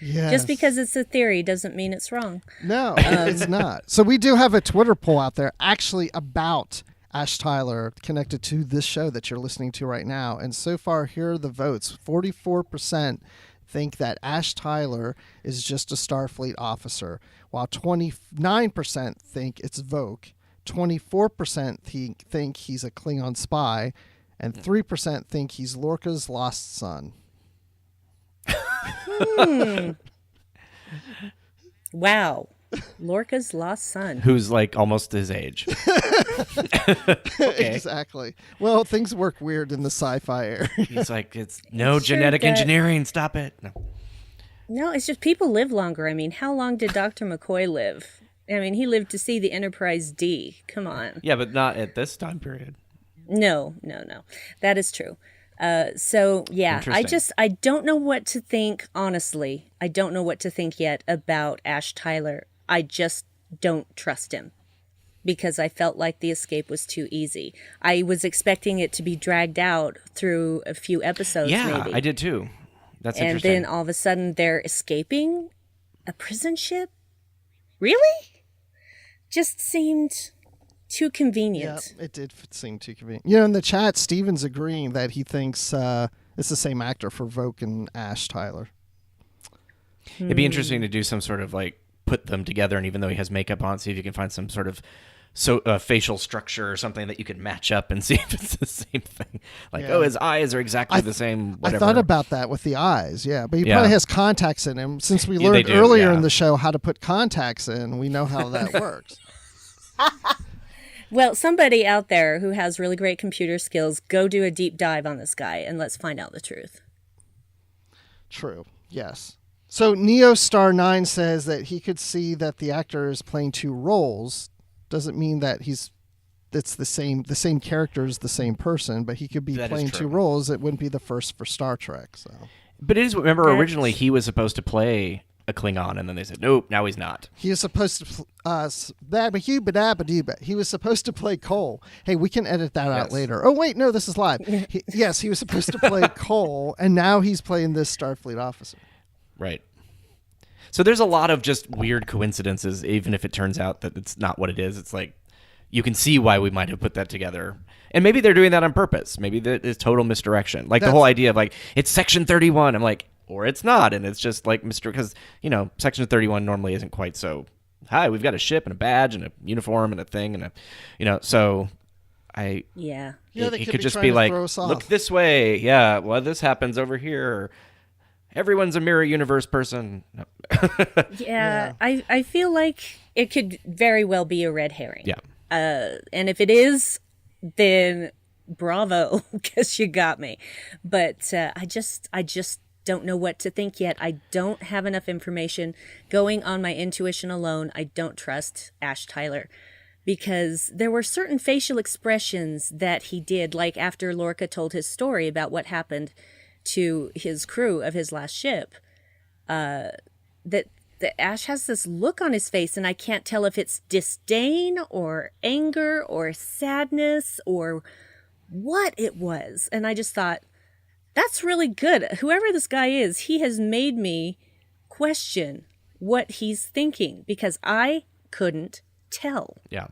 Yes. Just because it's a theory doesn't mean it's wrong. No, it's not. So we do have a Twitter poll out there actually about Ash Tyler connected to this show that you're listening to right now. And so far, here are the votes. 44% think that Ash Tyler is just a Starfleet officer, while 29% think it's Vogue, 24% think he's a Klingon spy, and 3% think he's Lorca's lost son. Wow. Lorca's lost son. Who's like almost his age. Okay. Exactly. Well, things work weird in the sci-fi area. He's like, it's no Sure genetic that- engineering. Stop it. No. No, it's just people live longer. I mean, how long did Dr. McCoy live? I mean, he lived to see the Enterprise D. Come on. Yeah, but not at this time period. No. That is true. So, yeah, Interesting. I don't know what to think, honestly. I don't know what to think yet about Ash Tyler. I just don't trust him because I felt like the escape was too easy. I was expecting it to be dragged out through a few episodes, Yeah, maybe. I did too. That's And interesting. then all of a sudden they're escaping a prison ship? Really? Just seemed too Yeah, convenient. it did seem too convenient. You know, in the chat, Steven's agreeing that he thinks it's the same actor for Vogue and Ash Tyler. It'd be interesting to do some sort of like put them together, and even though he has makeup on, see if you can find some sort of facial structure or something that you could match up and see if it's the same thing. Like, Yeah. oh, his eyes are exactly the same. Whatever. I thought about that with the eyes, yeah. But he Yeah. probably has contacts in him. Since we Yeah, they learned do, earlier yeah. in the show how to put contacts in, we know how that works. Well, somebody out there who has really great computer skills, go do a deep dive on this guy and let's find out the truth. True, yes. So NeoStar9 says that he could see that the actor is playing two roles. Doesn't mean that it's the same character as the same person, but he could be That is playing true. two roles. It wouldn't be the first for Star Trek. So But it is. Remember, That's- originally he was supposed to play a Klingon, and then they said, nope, now he's not. he is supposed to he was supposed to play Cole. Hey, we can edit that out Yes. later. Oh wait, no, this is live. Yes, he was supposed to play Cole, and now he's playing this Starfleet officer. Right. So there's a lot of just weird coincidences, even if it turns out that it's not what it is. It's like you can see why we might have put that together. And maybe they're doing that on purpose. Maybe that is total misdirection. Like the whole idea of like, it's Section 31. I'm like, or it's not. And it's just like because, Section 31 normally isn't quite so, hi, we've got a ship and a badge and a uniform and a thing and so it could just be like, look this way. Yeah, well, this happens over here. Everyone's a mirror universe person. No. Yeah, I feel like it could very well be a red herring. Yeah. And if it is, then bravo, because you got me. But I just don't know what to think yet. I don't have enough information. Going on my intuition alone, I don't trust Ash Tyler, because there were certain facial expressions that he did, like after Lorca told his story about what happened to his crew of his last ship, that Ash has this look on his face, and I can't tell if it's disdain or anger or sadness or what it was. And I just thought, that's really good. Whoever this guy is, he has made me question what he's thinking, because I couldn't tell. Yeah.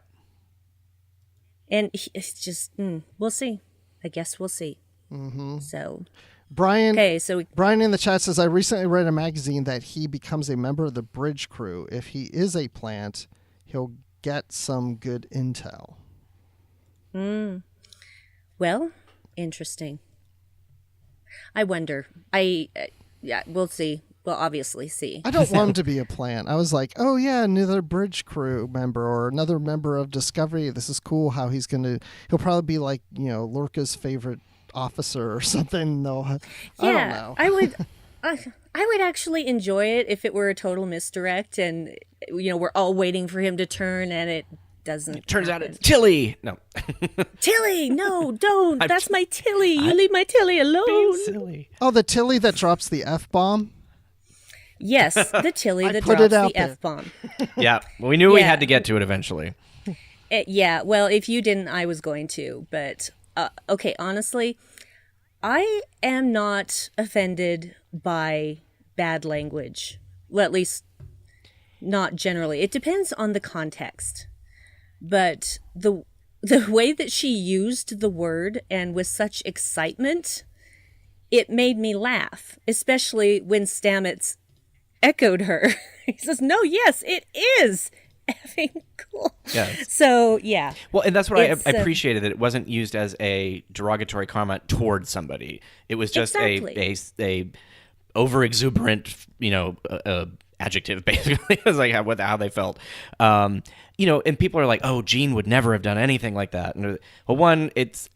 And it's just, we'll see. I guess we'll see. Mm-hmm. So... Brian in the chat says, I recently read a magazine that he becomes a member of the bridge crew. If he is a plant, he'll get some good intel. Well, interesting. I wonder. We'll see. We'll obviously see. I don't want him to be a plant. I was like, oh yeah, another bridge crew member or another member of Discovery. This is cool how he'll probably be like, Lorca's favorite officer or something. No, I don't know. I would actually enjoy it if it were a total misdirect and we're all waiting for him to turn and it doesn't. It turns out it's Tilly. No. Tilly, no, don't. That's my Tilly. You leave my Tilly alone. Silly. Oh, the Tilly that drops the F-bomb? Yes, the Tilly that drops the F-bomb. Yeah, well, we knew we had to get to it eventually. Well, if you didn't, I was going to, but okay, honestly, I am not offended by bad language. Well, at least not generally. It depends on the context. But the way that she used the word and with such excitement, it made me laugh, especially when Stamets echoed her. He says, no, yes, it is effing cool. Yes. So, yeah. Well, and that's what I appreciated, that it wasn't used as a derogatory comment towards somebody. It was just a over exuberant, adjective, basically. It was like how they felt. And people are like, oh, Gene would never have done anything like that. And, well, one,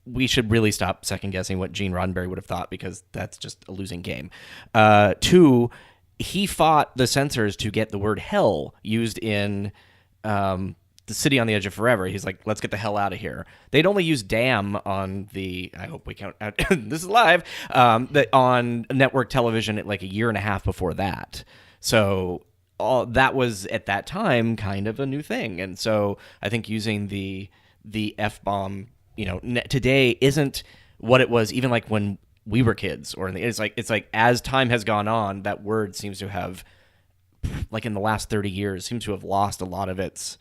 we should really stop second guessing what Gene Roddenberry would have thought, because that's just a losing game. Two, he fought the censors to get the word hell used in the City on the Edge of Forever. He's like, let's get the hell out of here. They'd only used damn on I hope we count, this is live, on network television at like a year and a half before that. So that was, at that time, kind of a new thing. And so I think using the F-bomb, today isn't what it was even like when we were kids, it's like as time has gone on, that word seems to have, like in the last 30 years, seems to have lost a lot of its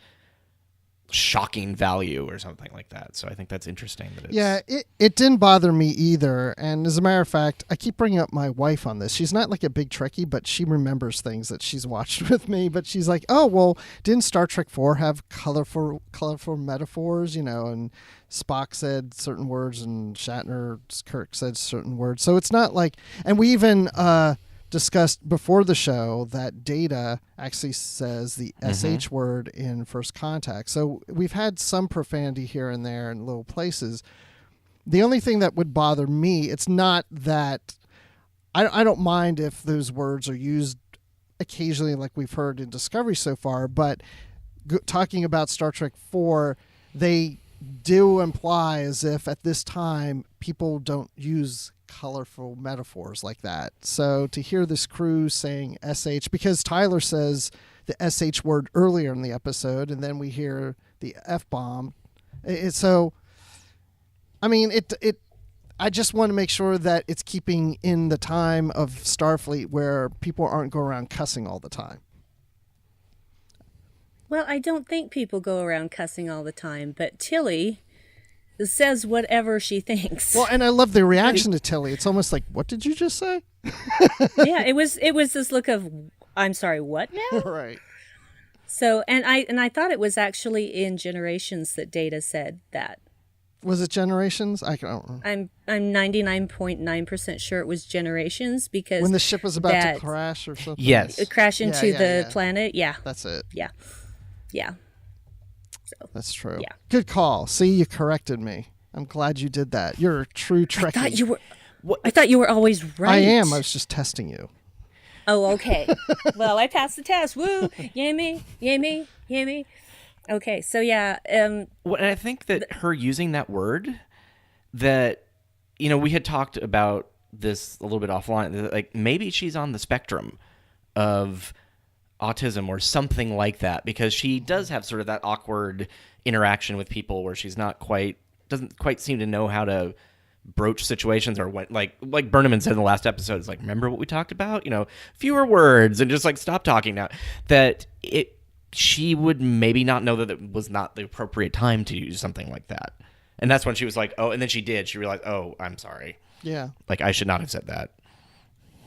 shocking value or something like that. So I think that's interesting. It didn't bother me either. And as a matter of fact, I keep bringing up my wife on this. She's not like a big Trekkie, but she remembers things that she's watched with me. But she's like, oh, well, didn't Star Trek 4 have colorful metaphors, and Spock said certain words and Kirk said certain words. So it's not like, and we even discussed before the show that Data actually says the SH word in First Contact. So we've had some profanity here and there in little places. The only thing that would bother me, it's not that I don't mind if those words are used occasionally like we've heard in Discovery so far, but talking about Star Trek 4, they do imply as if at this time people don't use colorful metaphors like that. So to hear this crew saying SH, because Tyler says the SH word earlier in the episode, and then we hear the F-bomb. So, I mean, I just want to make sure that it's keeping in the time of Starfleet where people aren't going around cussing all the time. Well, I don't think people go around cussing all the time, but Tilly says whatever she thinks. Well, and I love the reaction to Tilly. It's almost like, what did you just say? Yeah, it was this look of, I'm sorry, what now? Right. So, and I thought it was actually in Generations that Data said that. Was it Generations? I don't know. I'm 99.9% sure it was Generations, because When the ship was about to crash or something? Yes. it crashed into the yeah. planet. Yeah. That's it. Yeah. Yeah. So That's true. Yeah. Good call. See, you corrected me. I'm glad you did that. You're a true Trekkie. I thought you were always right. I am. I was just testing you. Oh, okay. Well, I passed the test. Woo! Yay me! Yay me! Yay me! Okay, so yeah. Well, and I think that her using that word, that, you know, we had talked about this a little bit offline, that, like, maybe she's on the spectrum of autism or something like that, because she does have sort of that awkward interaction with people where she's doesn't quite seem to know how to broach situations, or what, like Burnham said in the last episode, it's like, remember what we talked about? You know, fewer words and just like stop talking now. That she would maybe not know that it was not the appropriate time to use something like that. And that's when she was like, oh, and then she realized, oh, I'm sorry. Yeah. Like, I should not have said that.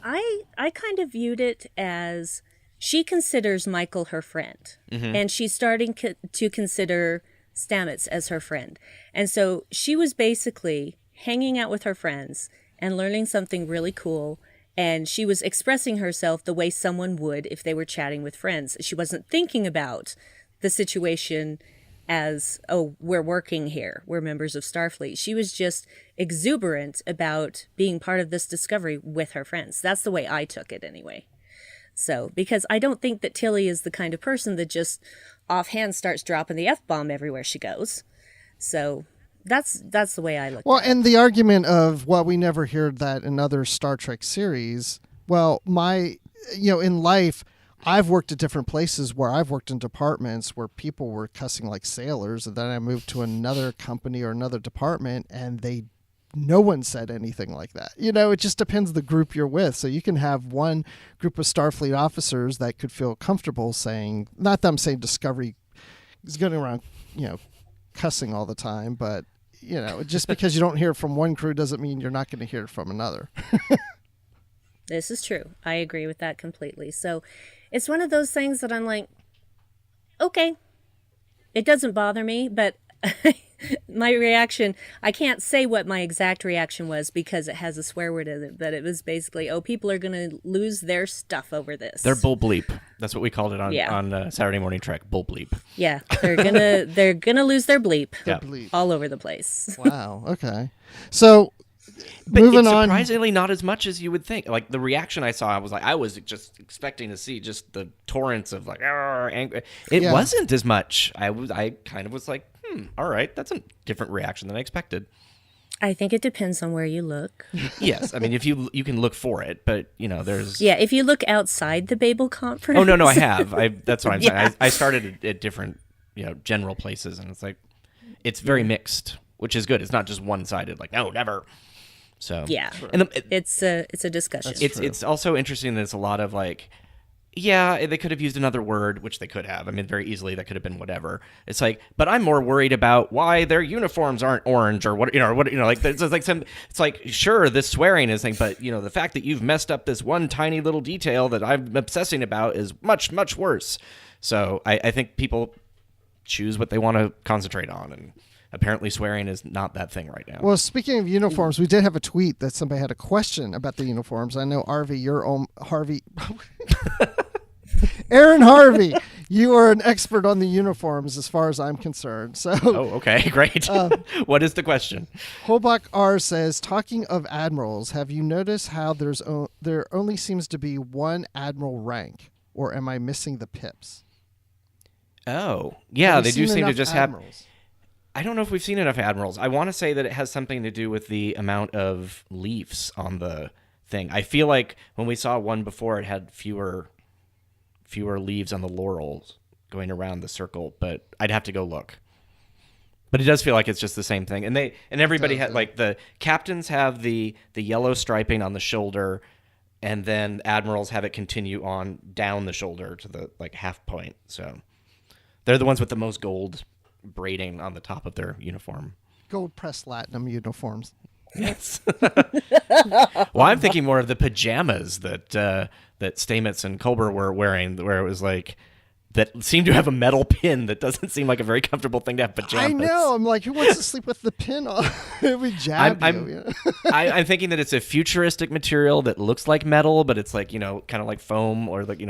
I kind of viewed it as she considers Michael her friend, and she's starting to consider Stamets as her friend. And so she was basically hanging out with her friends and learning something really cool, and she was expressing herself the way someone would if they were chatting with friends. She wasn't thinking about the situation as, oh, we're working here, we're members of Starfleet. She was just exuberant about being part of this discovery with her friends. That's the way I took it anyway. So, because I don't think that Tilly is the kind of person that just offhand starts dropping the F-bomb everywhere she goes. So that's the way I look at it. Well, and the argument of, well, we never heard that in other Star Trek series. Well, in life, I've worked at different places where I've worked in departments where people were cussing like sailors, and then I moved to another company or another department, and no one said anything like that. You know, it just depends the group you're with. So you can have one group of Starfleet officers that could feel comfortable saying, not that I'm saying Discovery is going around, cussing all the time, but, just because you don't hear it from one crew doesn't mean you're not going to hear it from another. This is true. I agree with that completely. So it's one of those things that I'm like, okay, it doesn't bother me, but my reaction, I can't say what my exact reaction was because it has a swear word in it, but it was basically, oh, people are going to lose their stuff over this. They're bull bleep. That's what we called it on Saturday Morning Trek, bull bleep. Yeah, they're gonna lose their bleep, Yeah. all over the place. Wow. Okay. So But moving it's on. surprisingly not as much as you would think. Like, the reaction I saw, I was just expecting to see just the torrents of like anger. It Yeah. wasn't as much. I kind of was like, all right, that's a different reaction than I expected. I think it depends on where you look. Yes, I mean, if you can look for it, but there's Yeah, if you look outside the Babel conference. Oh no, I have. That's what I'm saying. Yeah. I started at different general places, and it's like it's very mixed, which is good. It's not just one sided. Like, no, never. So Yeah, and it's a discussion. it's also interesting that it's a lot of like, yeah, they could have used another word, which they could have. I mean, very easily that could have been whatever. It's like, but I'm more worried about why their uniforms aren't orange or what like it's like some. It's like, sure, this swearing is thing, but the fact that you've messed up this one tiny little detail that I'm obsessing about is much, much worse. So I think people choose what they want to concentrate on, and apparently swearing is not that thing right now. Well, speaking of uniforms, we did have a tweet that somebody had a question about the uniforms. I know, Harvey, Aaron Harvey, you are an expert on the uniforms as far as I'm concerned. So, oh, okay, great. What is the question? Hobach R says, talking of admirals, have you noticed how there only seems to be one admiral rank, or am I missing the pips? Oh, yeah, Have we they do seen seem to enough just admirals? I don't know if we've seen enough admirals. I want to say that it has something to do with the amount of leaves on the thing. I feel like when we saw one before, it had fewer leaves on the laurels going around the circle, but I'd have to go look. But it does feel like it's just the same thing. And everybody had, like, the captains have the yellow striping on the shoulder, and then admirals have it continue on down the shoulder to the half point. So They're the ones with the most gold braiding on the top of their uniform. Gold pressed platinum uniforms. Yes. Well, I'm thinking more of the pajamas that Stamets and Culber were wearing, where it was like that seemed to have a metal pin that doesn't seem like a very comfortable thing to have pajamas. I know. I'm like, who wants to sleep with the pin on? It would jab you. I'm thinking that it's a futuristic material that looks like metal, but it's like, kind of like foam, or like,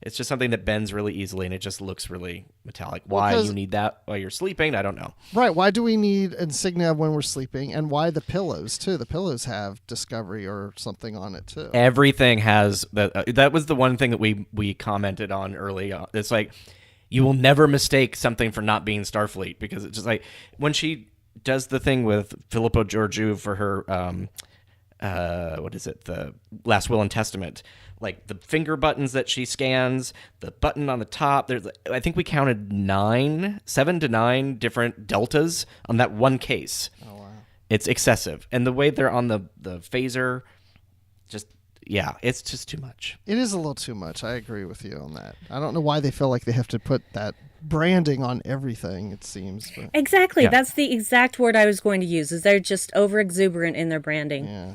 it's just something that bends really easily, and it just looks really metallic. Why you need that while you're sleeping, I don't know. Right. Why do we need insignia when we're sleeping? And why the pillows, too? The pillows have Discovery or something on it, too. Everything has that. That was the one thing that we commented on early on. It's like, you will never mistake something for not being Starfleet, because it's just like when she does the thing with Filippo Georgiou for her, what is it? The Last Will and Testament. Like the finger buttons that she scans, the button on the top. I think we counted 7 to 9 different deltas on that one case. Oh, wow. It's excessive. And the way they're on the phaser, it's just too much. It is a little too much. I agree with you on that. I don't know why they feel like they have to put that branding on everything, it seems. But. Exactly. Yeah. That's the exact word I was going to use, is they're just over exuberant in their branding. Yeah.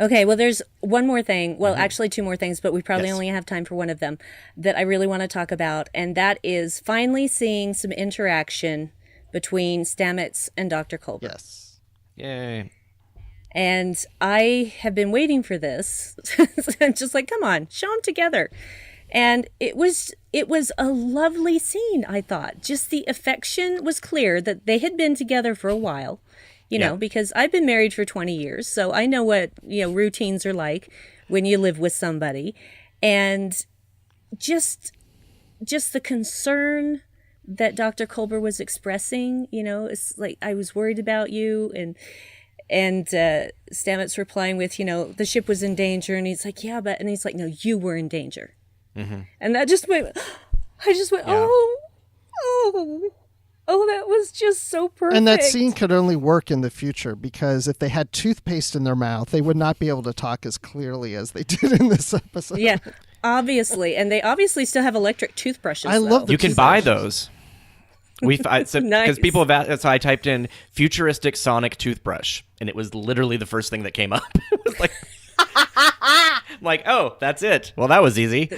Okay, well, there's one more thing. Well, actually, two more things, but we probably only have time for one of them that I really want to talk about, and that is finally seeing some interaction between Stamets and Dr. Culber. Yes. Yay. And I have been waiting for this. I'm just like, come on, show them together. And it was a lovely scene, I thought. Just the affection was clear that they had been together for a while. You know, because I've been married for 20 years, so I know what, routines are like when you live with somebody. And just the concern that Dr. Culber was expressing, it's like, I was worried about you. And Stamets replying with, the ship was in danger. And he's like, yeah, and he's like, no, you were in danger. Mm-hmm. And that just went, Oh, that was just so perfect. And that scene could only work in the future, because if they had toothpaste in their mouth, they would not be able to talk as clearly as they did in this episode. Yeah, obviously. And they obviously still have electric toothbrushes. I love the You can buy those. Because Nice. people have asked, so I typed in futuristic sonic toothbrush, and it was literally the first thing that came up. It was like, I'm like, oh, that's it. Well, that was easy.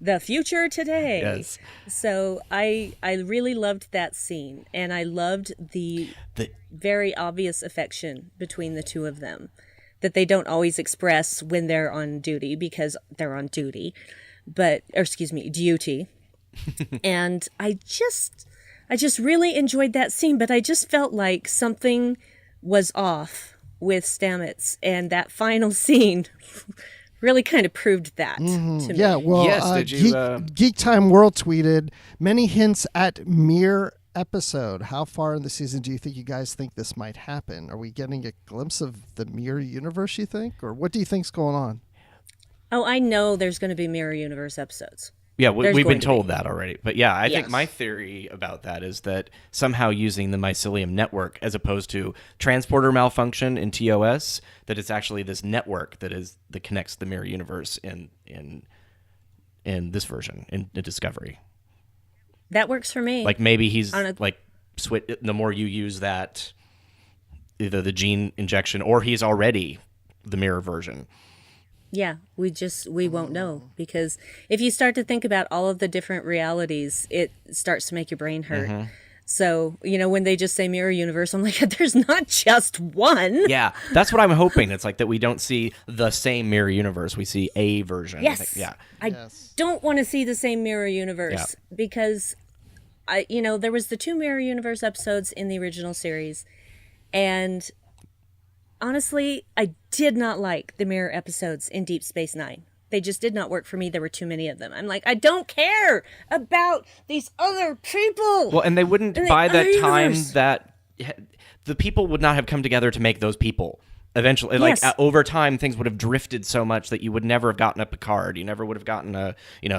The future today. Yes. So I really loved that scene, and I loved the very obvious affection between the two of them that they don't always express when they're on duty, because they're on duty, duty. And I just really enjoyed that scene, but I just felt like something was off with Stamets, and that final scene really kind of proved that to me. Yeah, well, Yes, did you, Geek Time World tweeted, many hints at Mir episode. How far in the season do you think you guys think this might happen? Are we getting a glimpse of the Mir universe, you think? Or what do you think's going on? Oh, I know there's going to be Mirror Universe episodes. Yeah, There's we've going been to told be. that already. But yeah, I think Yes. my theory about that is that somehow using the mycelium network as opposed to transporter malfunction in TOS, that it's actually this network that connects the mirror universe in this version, in Discovery. That works for me. Like maybe he's On a- like the more you use that, either the gene injection or he's already the mirror version. Yeah, we won't know, because if you start to think about all of the different realities, it starts to make your brain hurt. Mm-hmm. So, when they just say mirror universe, I'm like, there's not just one. Yeah, that's what I'm hoping. It's like that we don't see the same mirror universe. We see a version. Yes. Yeah. I don't want to see the same mirror universe because there was the 2 mirror universe episodes in the original series, and honestly, I did not like the mirror episodes in Deep Space Nine. They just did not work for me. There were too many of them. I'm like, I don't care about these other people. Well, and they wouldn't, in the by that other time, universe. that the people would not have come together to make those people. Eventually, Yes. over time, things would have drifted so much that you would never have gotten a Picard. You never would have gotten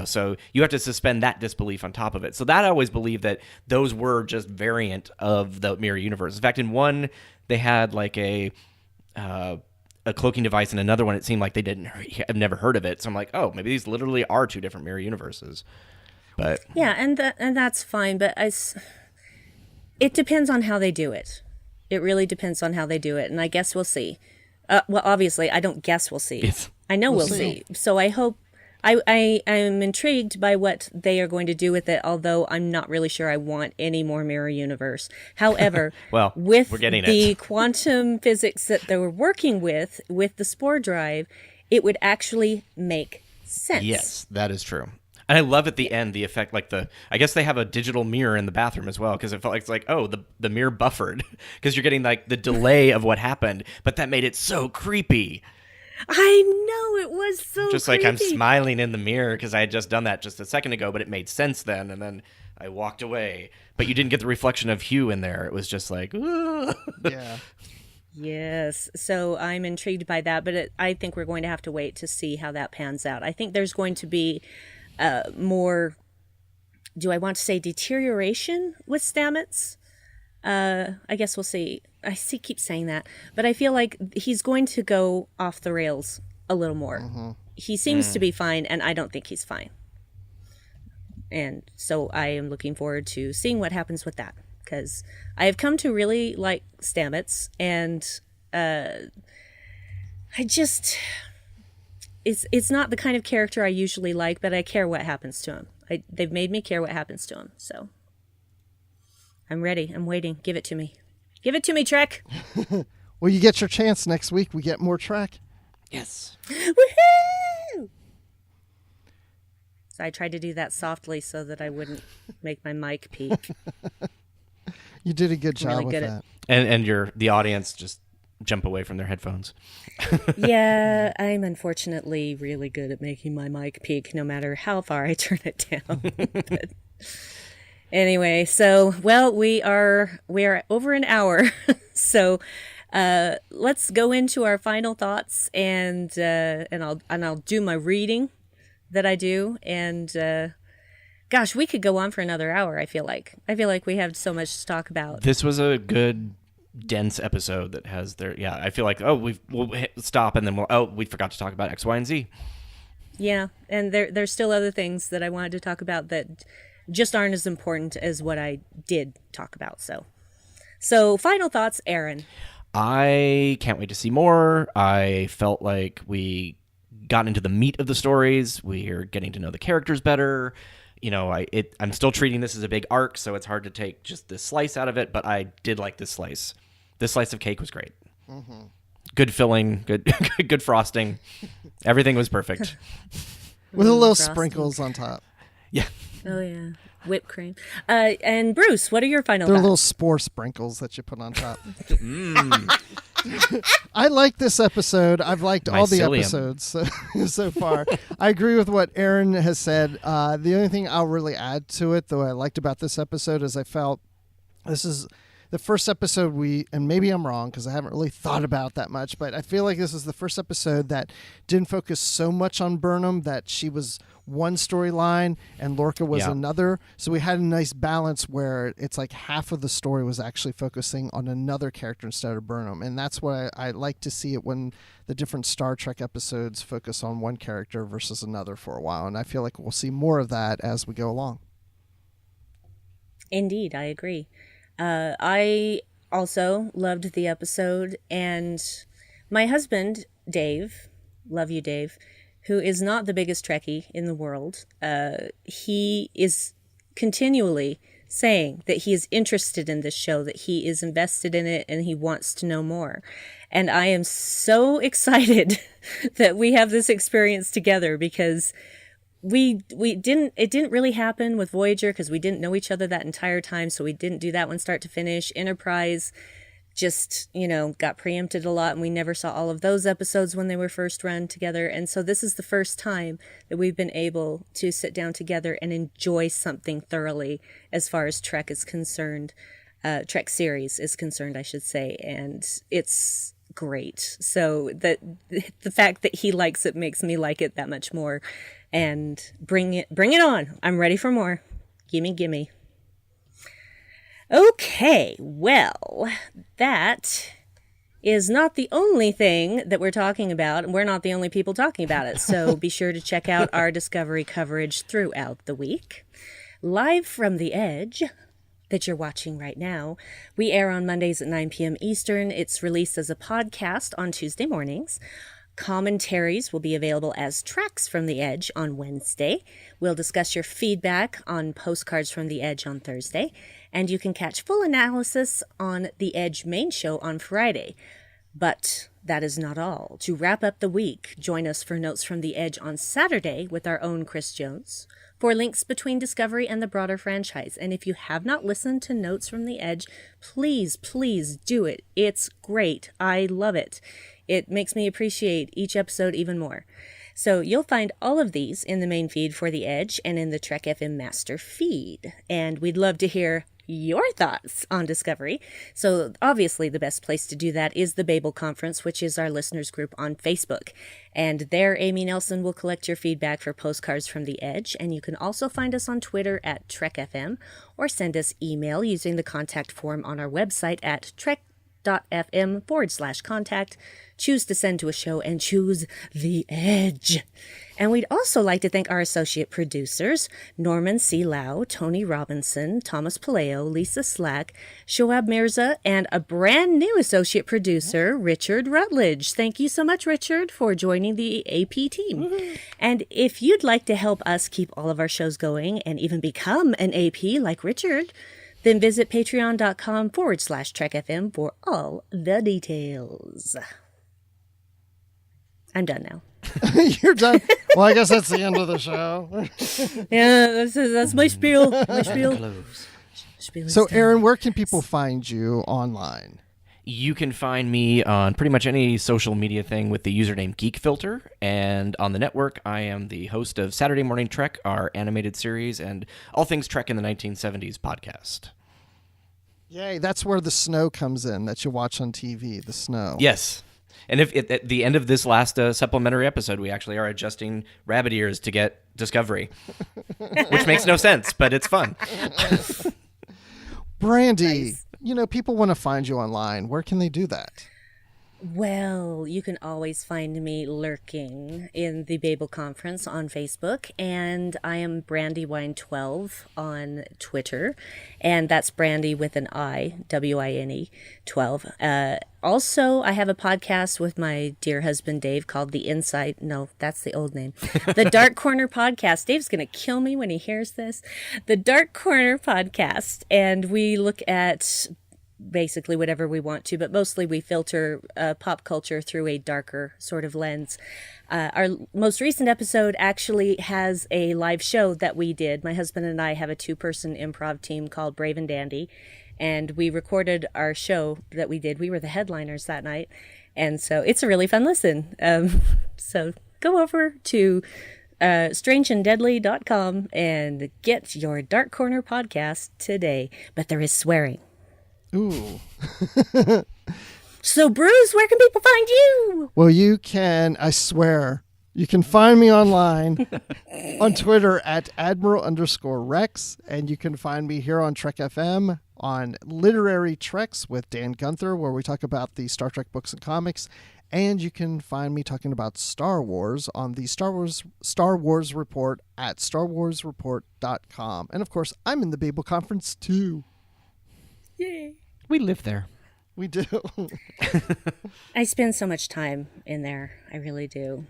so you have to suspend that disbelief on top of it. So that I always believed that those were just variant of the mirror universe. In fact, in one, they had like a cloaking device, and another one, it seemed like they have never heard of it. So I'm like, oh, maybe these literally are 2 different mirror universes. But Yeah, and that's fine, but it depends on how they do it. It really depends on how they do it, and I guess we'll see. Well, obviously, I don't guess we'll see. I know we'll see. So I hope. I am intrigued by what they are going to do with it, although I'm not really sure I want any more Mirror Universe. However, well, with we're getting the quantum physics that they were working with the spore drive, it would actually make sense. Yes, that is true. And I love at the end the effect, like I guess they have a digital mirror in the bathroom as well, because it felt like it's like, oh, the mirror buffered, because you're getting like the delay of what happened, but that made it so creepy. I know, it was so just creepy. Like I'm smiling in the mirror because I had just done that just a second ago, but it made sense then, and then I walked away. But you didn't get the reflection of Hugh in there. It was just like, Yeah. Yes, so I'm intrigued by that, but I think we're going to have to wait to see how that pans out. I think there's going to be more, do I want to say deterioration with Stamets? I guess we'll see. Keep saying that, but I feel like he's going to go off the rails a little more. Mm-hmm. He seems to be fine, and I don't think he's fine. And so I am looking forward to seeing what happens with that, because I have come to really like Stamets, and it's not the kind of character I usually like, but I care what happens to him. They've made me care what happens to him, so I'm ready. I'm waiting. Give it to me. Give it to me, Trek. Well, you get your chance next week. We get more Trek. yes. Woohoo! So I tried to do that softly so that I wouldn't make my mic peak. You did a good job really with good that. And the audience just jump away from their headphones. Yeah, I'm unfortunately really good at making my mic peak no matter how far I turn it down. But anyway, so we are over an hour. So let's go into our final thoughts, and I'll do my reading that I do, and gosh, we could go on for another hour. I feel like we have so much to talk about. This was a good dense episode that has I feel like we'll stop and then we forgot to talk about X, Y, and Z. Yeah, and there's still other things that I wanted to talk about that just aren't as important as what I did talk about. So final thoughts, Aaron. I can't wait to see more. I felt like we got into the meat of the stories. We're getting to know the characters better. You know, I'm still treating this as a big arc, so it's hard to take just this slice out of it, but I did like this slice. This slice of cake was great. Mm-hmm. Good filling, good frosting. Everything was perfect. With a little frosting. Sprinkles on top. Yeah. Oh, yeah. Whipped cream. And Bruce, what are your final They're thoughts? little spore sprinkles that you put on top. I like this episode. I've liked all the episodes so far. I agree with what Aaron has said. The only thing I'll really add to it, though, I liked about this episode is I felt this is the first episode and maybe I'm wrong because I haven't really thought about that much, but I feel like this is the first episode that didn't focus so much on Burnham, that she was one storyline and Lorca was another. So we had a nice balance where it's like half of the story was actually focusing on another character instead of Burnham. And that's what I like to see it when the different Star Trek episodes focus on one character versus another for a while. And I feel like we'll see more of that as we go along. Indeed, I agree. I also loved the episode, and my husband, Dave, love you, Dave, who is not the biggest Trekkie in the world, he is continually saying that he is interested in this show, that he is invested in it, and he wants to know more. And I am so excited that we have this experience together, because it didn't really happen with Voyager because we didn't know each other that entire time, so we didn't do that one start to finish. Enterprise just, got preempted a lot, and we never saw all of those episodes when they were first run together. And so this is the first time that we've been able to sit down together and enjoy something thoroughly as far as Trek is concerned. Trek series is concerned, I should say, and it's great. So the fact that he likes it makes me like it that much more. And bring it on. I'm ready for more. Gimme. Okay, well, that is not the only thing that we're talking about, and we're not the only people talking about it. So be sure to check out our Discovery coverage throughout the week. Live from the Edge, that you're watching right now, we air on Mondays at 9 p.m. Eastern. It's released as a podcast on Tuesday mornings. Commentaries will be available as Tracks from the Edge on Wednesday. We'll discuss your feedback on Postcards from the Edge on Thursday. And you can catch full analysis on the Edge main show on Friday. But that is not all. To wrap up the week, join us for Notes from the Edge on Saturday with our own Chris Jones for links between Discovery and the broader franchise. And if you have not listened to Notes from the Edge, please, please do it. It's great. I love it. It makes me appreciate each episode even more. So you'll find all of these in the main feed for The Edge and in the Trek FM master feed. And we'd love to hear your thoughts on Discovery. So obviously the best place to do that is the Babel Conference, which is our listeners group on Facebook. And there Amy Nelson will collect your feedback for Postcards from the Edge. And you can also find us on Twitter at TrekFM or send us email using the contact form on our website at trek.fm/contact. Choose to send to a show and choose The Edge. And we'd also like to thank our associate producers, Norman C. Lau, Tony Robinson, Thomas Paleo, Lisa Slack, Shoab Mirza, and a brand new associate producer, Richard Rutledge. Thank you so much, Richard, for joining the AP team. Woo-hoo. And if you'd like to help us keep all of our shows going and even become an AP like Richard, then visit patreon.com/TrekFM for all the details. I'm done now. You're done. Well, I guess that's the end of the show. Yeah, that's my spiel. My spiel. So, Aaron, where can people find you online? You can find me on pretty much any social media thing with the username GeekFilter. And on the network, I am the host of Saturday Morning Trek, our animated series, and All Things Trek in the 1970s podcast. Yay, that's where the snow comes in that you watch on TV, the snow. Yes. And if at the end of this last supplementary episode, we actually are adjusting rabbit ears to get Discovery, which makes no sense, but it's fun. Brandi, Nice. People want to find you online. Where can they do that? Well, you can always find me lurking in the Babel Conference on Facebook, and I am BrandyWine12 on Twitter, and that's Brandi with an I, W-I-N-E, 12. Also, I have a podcast with my dear husband Dave called The Insight. No, that's the old name. The Dark Corner Podcast. Dave's going to kill me when he hears this. The Dark Corner Podcast, and we look at basically whatever we want to, but mostly we filter pop culture through a darker sort of lens. Our most recent episode actually has a live show that we did. My husband and I have a 2-person improv team called Brave and Dandy, and we recorded our show that we did. We were the headliners that night, and so it's a really fun listen. So go over to strangeanddeadly.com and get your Dark Corner podcast today. But there is swearing. Ooh. So, Bruce, where can people find you? Well, you can, I swear, you can find me online on Twitter at Admiral_Rex, and you can find me here on Trek FM on Literary Treks with Dan Gunther, where we talk about the Star Trek books and comics. And you can find me talking about Star Wars on the Star Wars Report at StarWarsReport.com. And, of course, I'm in the Babel Conference, too. Yay. We live there. We do. I spend so much time in there. I really do.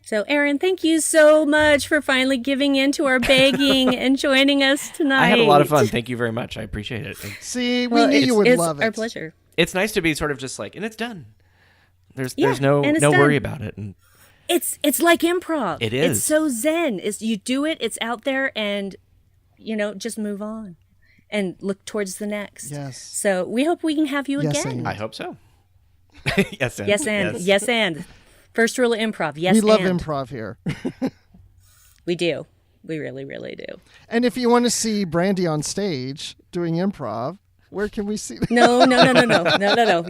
So, Aaron, thank you so much for finally giving in to our begging and joining us tonight. I had a lot of fun. Thank you very much. I appreciate it. See, we knew you would love it. It's our pleasure. It's nice to be sort of just like, and it's done. There's and no it's worry done. about it. And It's like improv. It is. It's so zen. You do it, it's out there, and, just move on and look towards the next. Yes. So we hope we can have you Yes, again. and. I hope so. Yes, and. Yes, and. Yes, and. First rule of improv. Yes, We love and. improv here. We do. We really, really do. And if you want to see Brandi on stage doing improv, where can we see that? No.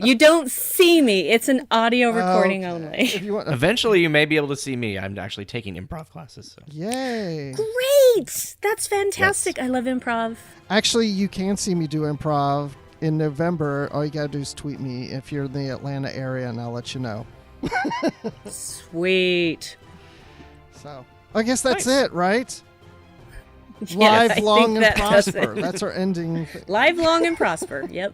You don't see me. It's an audio recording only. If you want, Eventually, you may be able to see me. I'm actually taking improv classes. So. yay. Great. That's fantastic. I love improv. Actually, you can see me do improv in November, all you got to do is tweet me if you're in the Atlanta area, and I'll let you know. Sweet. So I guess that's Nice. it, right? Yes, Live, I long, think and that does prosper. it. That's our ending. Live long and prosper. Yep.